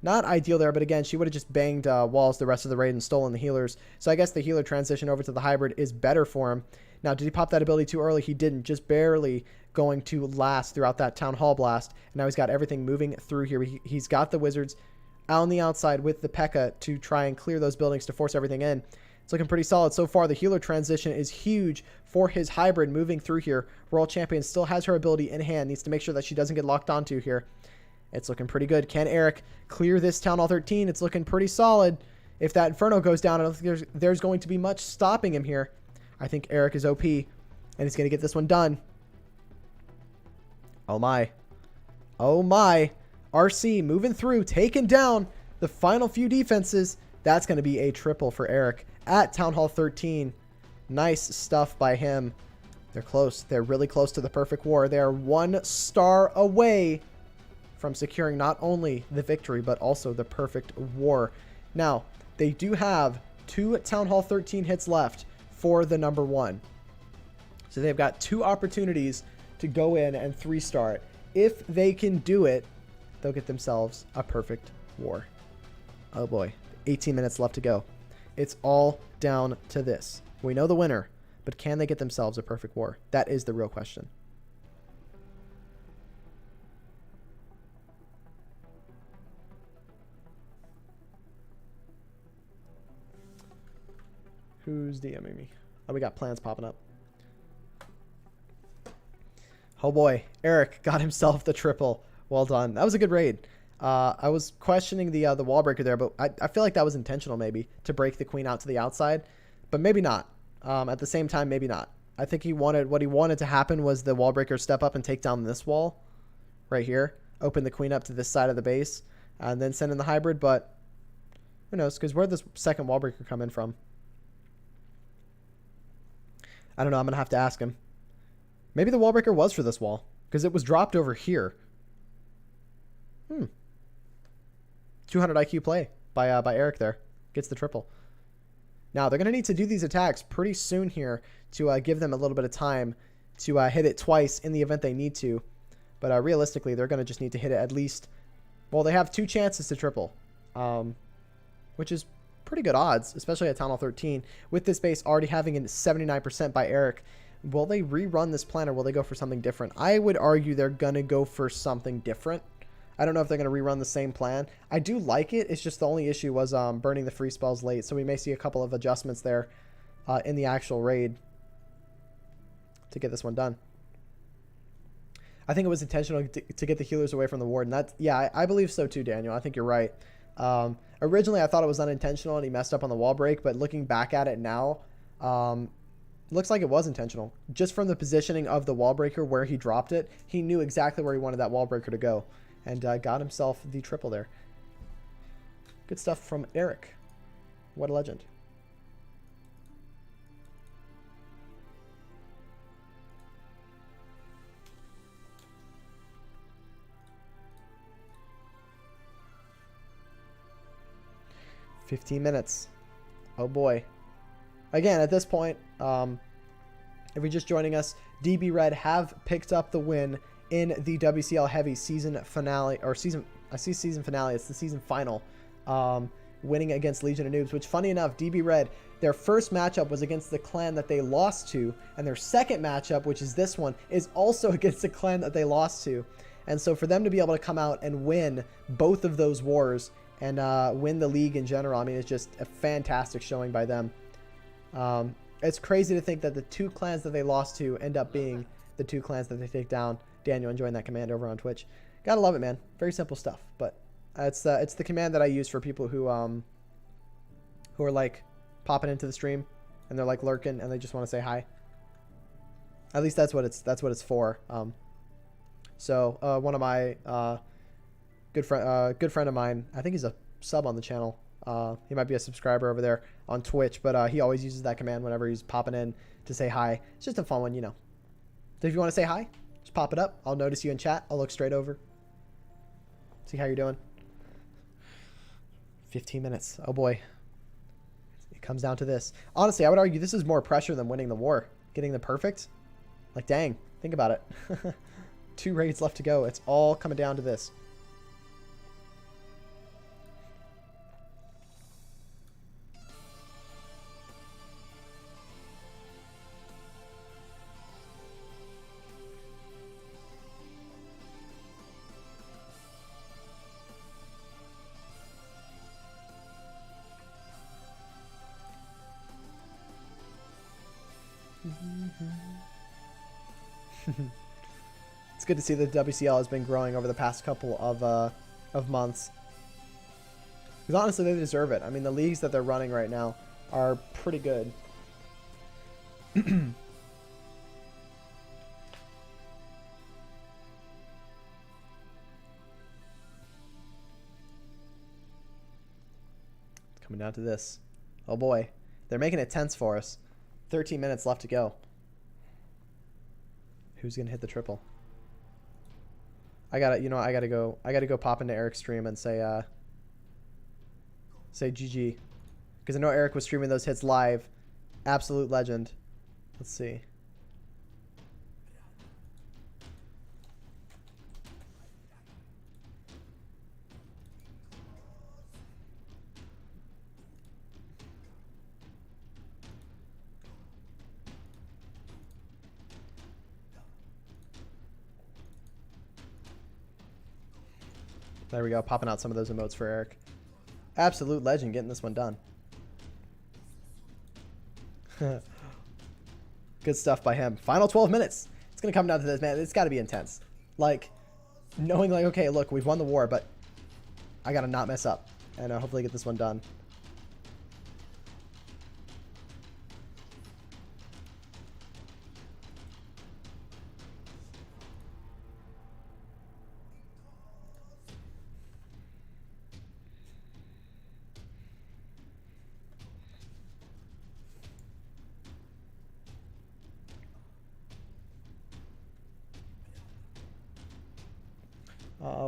Not ideal there, but again, she would have just banged walls the rest of the raid and stolen the healers. So I guess the healer transition over to the hybrid is better for him. Now, did he pop that ability too early? He didn't. Just barely going to last throughout that town hall blast. And now he's got everything moving through here. He's got the wizards out on the outside with the P.E.K.K.A. to try and clear those buildings to force everything in. It's looking pretty solid so far. The healer transition is huge for his hybrid moving through here. World Champion still has her ability in hand. Needs to make sure that she doesn't get locked onto here. It's looking pretty good. Can Eric clear this Town Hall 13? It's looking pretty solid. If that Inferno goes down, I don't think there's going to be much stopping him here. I think Eric is OP, and he's going to get this one done. Oh, my. Oh, my. RC moving through, taking down the final few defenses. That's going to be a triple for Eric at Town Hall 13. Nice stuff by him. They're close. They're really close to the perfect war. They are 1 star away from securing not only the victory, but also the perfect war. Now, they do have 2 Town Hall 13 hits left for the number 1. So they've got 2 opportunities to go in and 3-star it. If they can do it, they'll get themselves a perfect war. Oh boy, 18 minutes left to go. It's all down to this. We know the winner, but can they get themselves a perfect war? That is the real question. Who's DMing me? Oh, we got plans popping up. Oh boy, Eric got himself the triple. Well done. That was a good raid. I was questioning the wall breaker there, but I feel like that was intentional maybe to break the queen out to the outside, but maybe not. At the same time, maybe not. I think what he wanted to happen was the wall breaker step up and take down this wall right here, open the queen up to this side of the base, and then send in the hybrid, but who knows, because where'd this second wall breaker come in from? I don't know. I'm going to have to ask him. Maybe the wall breaker was for this wall because it was dropped over here. 200 IQ play by Eric there. Gets the triple. Now, they're going to need to do these attacks pretty soon here to give them a little bit of time to hit it twice in the event they need to. But realistically, they're going to just need to hit it at least... Well, they have 2 chances to triple, which is pretty good odds, especially at Town Hall 13. With this base already having it 79% by Eric, will they rerun this plan or will they go for something different? I would argue they're going to go for something different. I don't know if they're going to rerun the same plan. I do like it. It's just the only issue was burning the free spells late. So we may see a couple of adjustments there in the actual raid to get this one done. I think it was intentional to get the healers away from the ward. And that's, yeah, I believe so too, Daniel. I think you're right. Originally, I thought it was unintentional and he messed up on the wall break. But looking back at it now, looks like it was intentional. Just from the positioning of the wall breaker where he dropped it, he knew exactly where he wanted that wall breaker to go. And got himself the triple there. Good stuff from Eric. What a legend. $15 minutes. Oh boy. Again, at this point, if you're just joining us, DB Red have picked up the win in the WCL Heavy season finale, or season, I see season finale, it's the season final, winning against Legion of Noobs, which funny enough, DB Red, their first matchup was against the clan that they lost to, and their second matchup, which is this one, is also against the clan that they lost to. And so for them to be able to come out and win both of those wars and win the league in general, I mean, it's just a fantastic showing by them. It's crazy to think that the 2 clans that they lost to end up being the 2 clans that they take down. Daniel enjoying that command over on Twitch. Gotta love it, man. Very simple stuff, but it's the command that I use for people who are like popping into the stream and they're like lurking and they just want to say hi. At least that's what it's for. So one of my good friend of mine, I think he's a sub on the channel. He might be a subscriber over there on Twitch, but he always uses that command whenever he's popping in to say hi. It's just a fun one, you know. So if you want to say hi, just pop it up. I'll notice you in chat. I'll look straight over. See how you're doing. 15 minutes. Oh boy. It comes down to this. Honestly, I would argue this is more pressure than winning the war. Getting the perfect. Like, dang. Think about it. 2 raids left to go. It's all coming down to this. It's good to see that WCL has been growing over the past couple of months. Because honestly, they deserve it. I mean, the leagues that they're running right now are pretty good. Coming down to this. Oh boy. They're making it tense for us. 13 minutes left to go. Who's gonna hit the triple? I gotta go pop into Eric's stream and say GG. because I know Eric was streaming those hits live. Absolute legend. Let's see. There we go, popping out some of those emotes for Eric. Absolute legend getting this one done. Good stuff by him. Final 12 minutes. It's going to come down to this, man. It's got to be intense. Like, knowing like, okay, look, we've won the war, but I got to not mess up. And hopefully get this one done.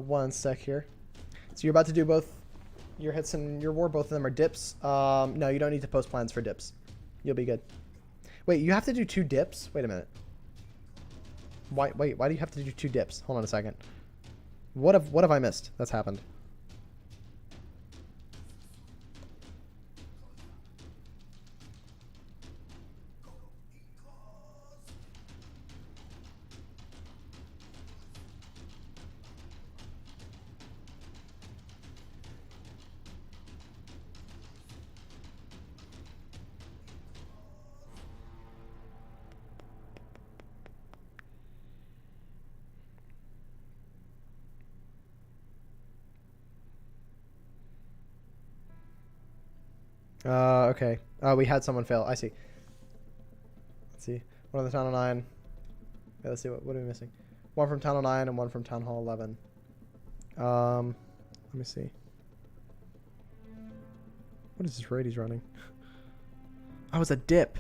One sec here. So you're about to do both your hits and your war. Both of them are dips. No, you don't need to post plans for dips. You'll be good. Wait, you have to do 2 dips? Wait a minute. Why do you have to do 2 dips? Hold on a second. What have I missed that's happened? Okay. We had someone fail. I see. Let's see. One on the Town Hall 9. Okay, let's see. What are we missing? One from Town Hall 9 and one from Town Hall 11. Let me see. What is this raid he's running? Oh, it's a dip.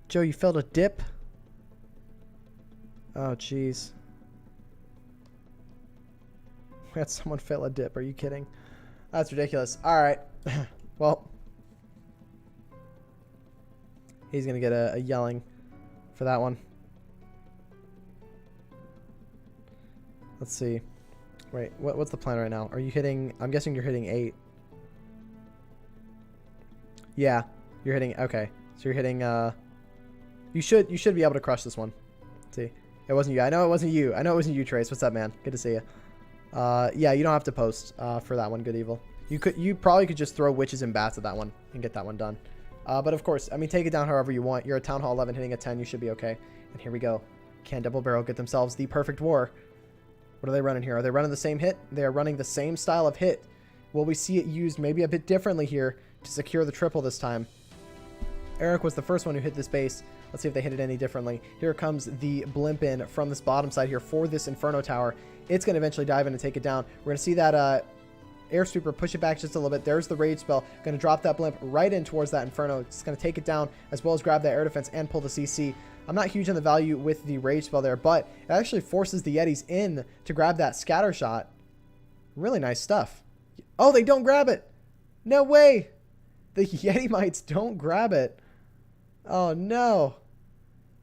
Joe, you failed a dip? Oh, jeez. We had someone fail a dip. Are you kidding? That's ridiculous. All right. Well, he's going to get a yelling for that one. Let's see. Wait, what's the plan right now? Are you hitting... I'm guessing you're hitting 8. Yeah, you're hitting... Okay. So you're hitting... You should be able to crush this one. Let's see. It wasn't you. I know it wasn't you. I know it wasn't you, Trace. What's up, man? Good to see you. Yeah, you don't have to post for that one. Good Evil. You probably could just throw witches and bats at that one and get that one done. But of course, I mean, take it down however you want. You're at Town Hall 11 hitting a 10. You should be okay. And here we go. Can Double Barrel get themselves the perfect war? What are they running here? Are they running the same hit? They are running the same style of hit. Will we see it used maybe a bit differently here to secure the triple this time? Eric was the first one who hit this base. Let's see if they hit it any differently. Here comes the blimp in from this bottom side here for this Inferno Tower. It's going to eventually dive in and take it down. We're going to see that... Air Sweeper, push it back just a little bit. There's the Rage spell. Going to drop that blimp right in towards that Inferno. It's going to take it down as well as grab that air defense and pull the CC. I'm not huge on the value with the Rage spell there, but it actually forces the Yetis in to grab that scatter shot. Really nice stuff. Oh, they don't grab it. No way. The Yeti Mites don't grab it. Oh, no.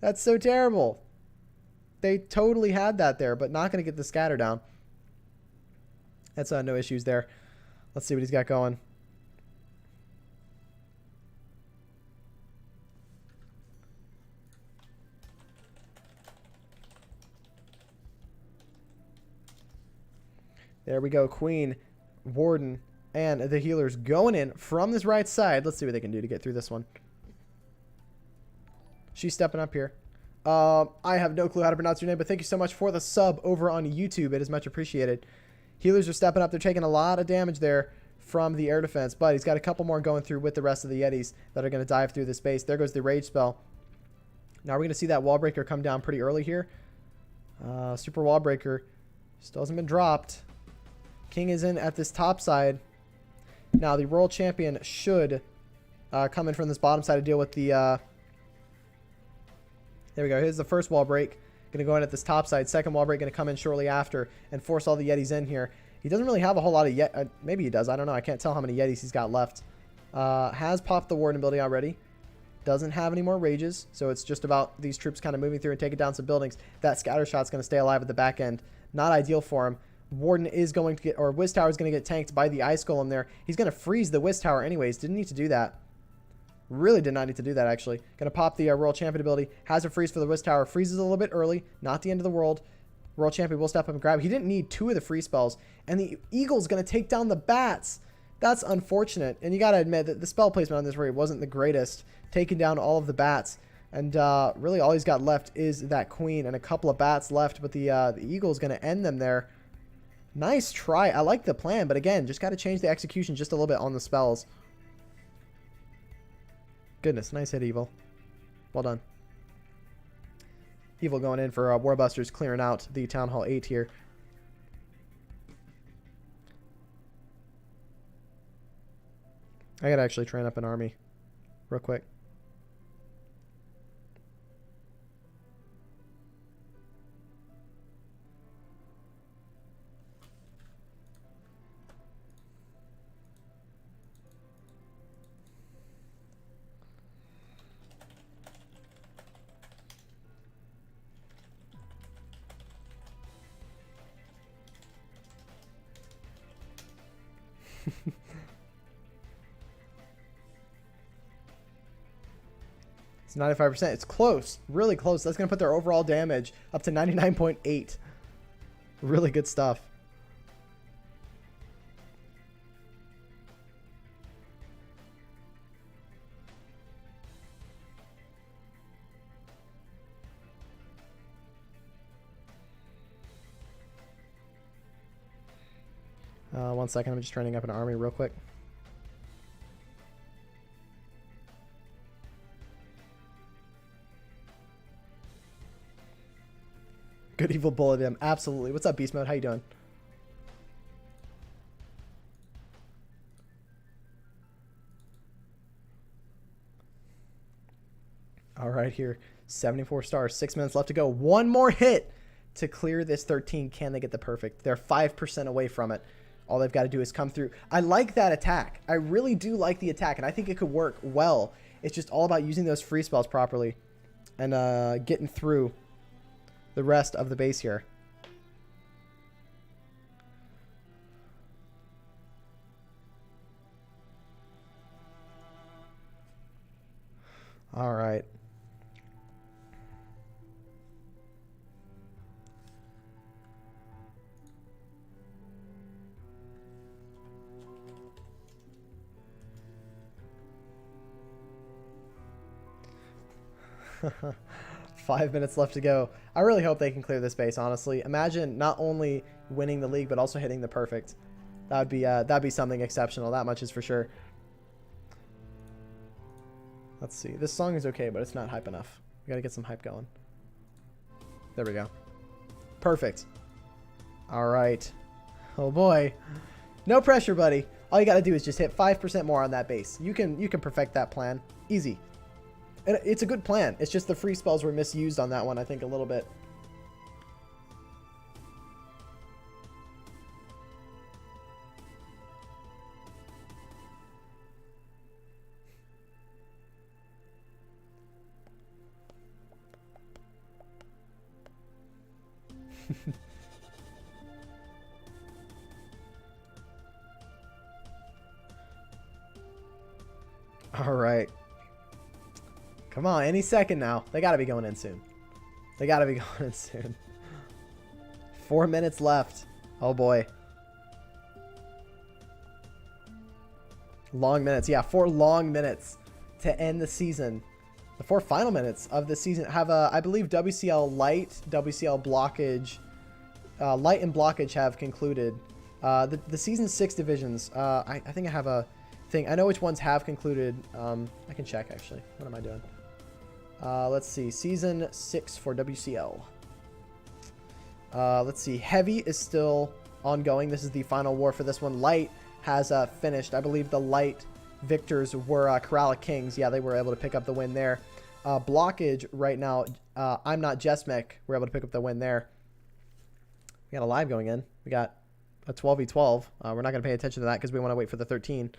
That's so terrible. They totally had that there, but not going to get the scatter down. That's no issues there. Let's see what he's got going. There we go. Queen, Warden, and the healers going in from this right side. Let's see what they can do to get through this one. She's stepping up here. I have no clue how to pronounce your name, but thank you so much for the sub over on YouTube. It is much appreciated. Healers are stepping up. They're taking a lot of damage there from the air defense, but he's got a couple more going through with the rest of the Yetis that are going to dive through this base. There goes the Rage spell. Now we're going to see that Wall Breaker come down pretty early here. Super Wall Breaker still hasn't been dropped. King is in at this top side. Now the World Champion should come in from this bottom side to deal with the... There we go. Here's the first wall break. Going to go in at this top side. Second wall break going to come in shortly after and force all the Yetis in here. He doesn't really have a whole lot of maybe he does. I don't know. I can't tell how many Yetis he's got left. Has popped the Warden ability already. Doesn't have any more rages, so it's just about these troops kind of moving through and taking down some buildings. That scatter shot's going to stay alive at the back end. Not ideal for him. Warden is going to get, or Wiz Tower is going to get tanked by the Ice Golem there. He's going to freeze the Wiz Tower anyways. Didn't need to do that. Really did not need to do that, actually. Going to pop the Royal Champion ability. Has a freeze for the Wiz Tower. Freezes a little bit early. Not the end of the world. Royal Champion will step up and grab. He didn't need 2 of the free spells. And the Eagle's going to take down the Bats. That's unfortunate. And you got to admit that the spell placement on this raid wasn't the greatest. Taking down all of the Bats. And really all he's got left is that Queen and a couple of Bats left. But the Eagle's going to end them there. Nice try. I like the plan. But again, just got to change the execution just a little bit on the spells. Goodness. Nice hit, Evil. Well done. Evil going in for Warbusters, clearing out the Town Hall 8 here. I gotta actually train up an army real quick. It's 95%. It's close. Really close. That's going to put their overall damage up to 99.8. Really good stuff. One second. I'm just training up an army real quick. Good Evil bullet him. Absolutely. What's up, Beast Mode? How you doing? All right, here. 74 stars. 6 minutes left to go. One more hit to clear this 13. Can they get the perfect? They're 5% away from it. All they've got to do is come through. I like that attack. I really do like the attack, and I think it could work well. It's just all about using those free spells properly and getting through the rest of the base here. All right. Five minutes left to go. I really hope they can clear this base, honestly. Imagine not only winning the league, but also hitting the perfect. That'd be something exceptional. That much is for sure. Let's see. This song is okay, but it's not hype enough. We gotta get some hype going. There we go. Perfect. All right. Oh boy. No pressure, buddy. All you gotta do is just hit 5% more on that base. You can perfect that plan. Easy. And it's a good plan. It's just the free spells were misused on that one, I think, a little bit. All right. Come on, any second now. They got to be going in soon. They got to be going in soon. 4 minutes left. Oh, boy. Long minutes. Yeah, 4 long minutes to end the season. The 4 final minutes of the season have, I believe, WCL Light, WCL Blockage. Light and Blockage have concluded. The Season 6 divisions, I think I have a thing. I know which ones have concluded. I can check, actually. What am I doing? Let's see. Season 6 for WCL. Let's see. Heavy is still ongoing. This is the final war for this one. Light has finished. I believe the Light victors were Kerala Kings. Yeah, they were able to pick up the win there. Blockage right now, I'm Not Jesmek. We're able to pick up the win there. We got a live going in. We got a 12v12. We're not going to pay attention to that because we want to wait for the 13.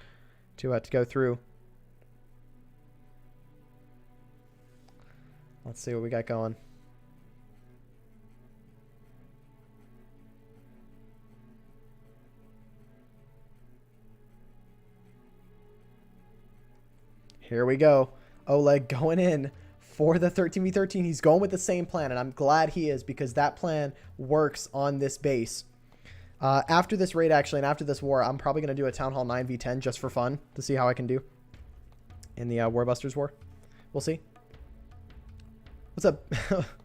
to go through. Let's see what we got going. Here we go. Oleg going in for the 13v13. He's going with the same plan, and I'm glad he is because that plan works on this base. After this raid, actually, and after this war, I'm probably going to do a Town Hall 9v10 just for fun to see how I can do in the Warbusters war. We'll see. What's up?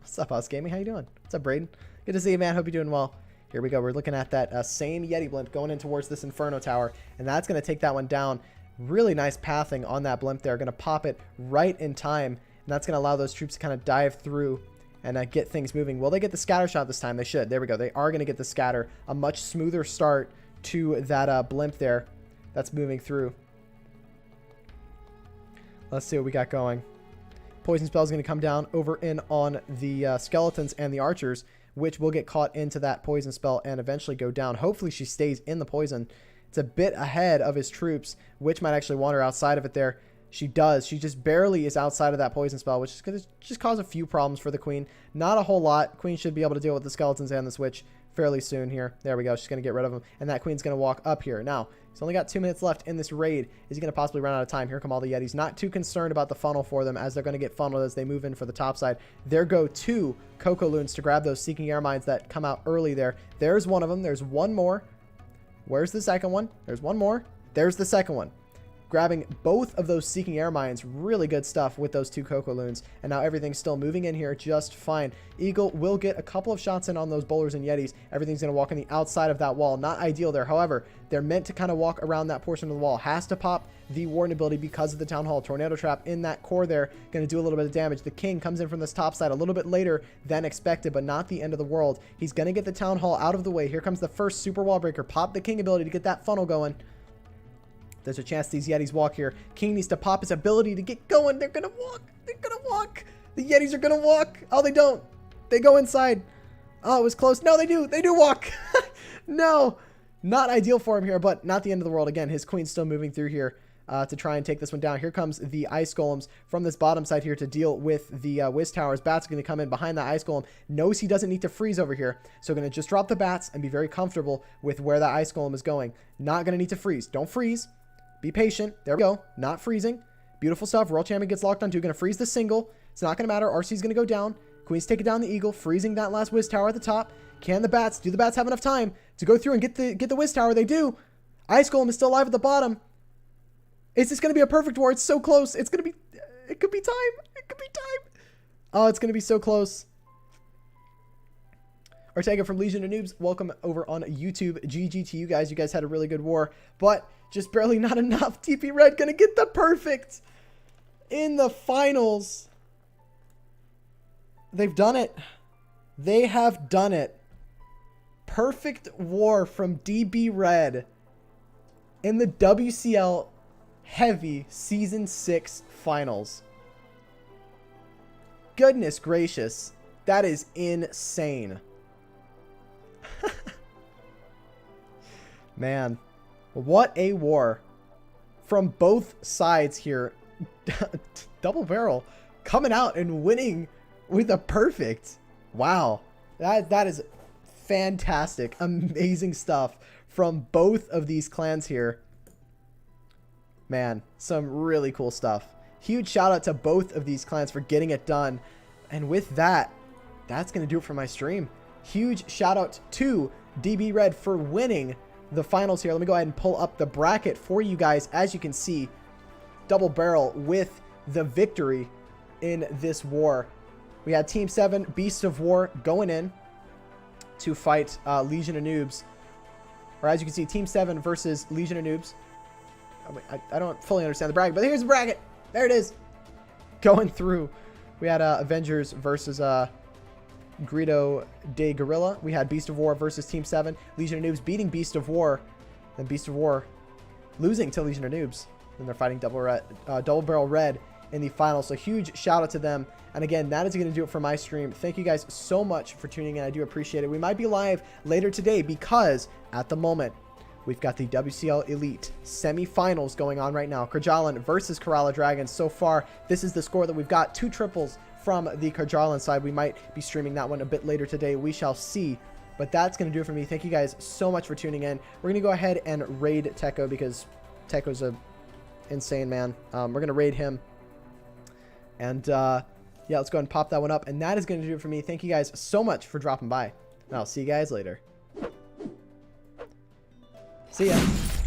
What's up, Us Gaming? How you doing? What's up, Braden? Good to see you, man. Hope you're doing well. Here we go. We're looking at that same Yeti blimp going in towards this Inferno Tower, and that's going to take that one down. Really nice pathing on that blimp there. Going to pop it right in time, and that's going to allow those troops to kind of dive through and get things moving. Will they get the scatter shot this time? They should. There we go. They are going to get the scatter. A much smoother start to that blimp there that's moving through. Let's see what we got going. Poison spell is going to come down over in on the skeletons and the archers, which will get caught into that poison spell and eventually go down. Hopefully she stays in the poison. It's a bit ahead of his troops, which might actually wander outside of it there. She does. She just barely is outside of that poison spell, which is going to just cause a few problems for the queen. Not a whole lot. Queen should be able to deal with the skeletons and the switch fairly soon here. There we go. She's going to get rid of them. And that queen's going to walk up here. Now, he's only got 2 minutes left in this raid. Is he going to possibly run out of time? Here come all the Yetis. Not too concerned about the funnel for them, as they're going to get funneled as they move in for the top side. There go 2 Coco Loons to grab those Seeking Air Mines that come out early there. There's one of them. There's one more. Where's the second one? There's one more. There's the second one. Grabbing both of those Seeking Air Mines. Really good stuff with those 2 Coco Loons. And now everything's still moving in here just fine. Eagle will get a couple of shots in on those bowlers and Yetis. Everything's going to walk on the outside of that wall. Not ideal there. However, they're meant to kind of walk around that portion of the wall. Has to pop the Warden ability because of the Town Hall. Tornado Trap in that core there. Going to do a little bit of damage. The King comes in from this top side a little bit later than expected, but not the end of the world. He's going to get the Town Hall out of the way. Here comes the first Super Wall Breaker. Pop the King ability to get that funnel going. There's a chance these Yetis walk here. King needs to pop his ability to get going. They're going to walk. They're going to walk. The Yetis are going to walk. Oh, they don't. They go inside. Oh, it was close. No, they do. They do walk. No. Not ideal for him here, but not the end of the world. Again, his queen's still moving through here to try and take this one down. Here comes the Ice Golems from this bottom side here to deal with the Wiz Towers. Bats are going to come in behind the Ice Golem. Knows he doesn't need to freeze over here. So going to just drop the Bats and be very comfortable with where that Ice Golem is going. Not going to need to freeze. Don't freeze. Be patient. There we go. Not freezing. Beautiful stuff. World Champion gets locked on 2. Going to freeze the single. It's not going to matter. RC's going to go down. Queen's taking down the Eagle. Freezing that last Wiz Tower at the top. Can the Bats? Do the Bats have enough time to go through and get the Wiz Tower? They do. Ice Golem is still alive at the bottom. Is this going to be a perfect war? It's so close. It's going to be... It could be time. It could be time. Oh, it's going to be so close. Ortega from Legion of Noobs, welcome over on YouTube. GG to you guys. You guys had a really good war, but just barely not enough. TP Red gonna get the perfect in the finals. They've done it. They have done it. Perfect war from DB Red in the WCL Heavy Season 6 Finals. Goodness gracious. That is insane. Man, what a war from both sides here. Double barrel coming out and winning with a perfect. Wow, that is fantastic. Amazing stuff from both of these clans here. Man, some really cool stuff. Huge shout out to both of these clans for getting it done. And with that, that's going to do it for my stream. Huge shout out to DB Red for winning the finals here. Let me go ahead and pull up the bracket for you guys. As you can see, double barrel with the victory in this war. We had Team 7, Beast of War, going in to fight Legion of Noobs. Or as you can see, Team 7 versus Legion of Noobs. I don't fully understand the bracket, but here's the bracket. There it is. Going through. We had Avengers versus Greedo de Gorilla. We had Beast of War versus Team 7. Legion of Noobs beating Beast of War. Then Beast of War losing to Legion of Noobs. Then they're fighting Double Barrel Red in the final. So huge shout out to them. And again, that is going to do it for my stream. Thank you guys so much for tuning in. I do appreciate it. We might be live later today because at the moment we've got the WCL Elite semifinals going on right now. Karjalan versus Kerala Dragons. So far, this is the score that we've got. 2 triples from the Karjalan side. We might be streaming that one a bit later today. We shall see. But that's going to do it for me. Thank you guys so much for tuning in. We're going to go ahead and raid Teko because Teko's a insane man. We're going to raid him. And yeah, let's go ahead and pop that one up. And that is going to do it for me. Thank you guys so much for dropping by. And I'll see you guys later. See ya.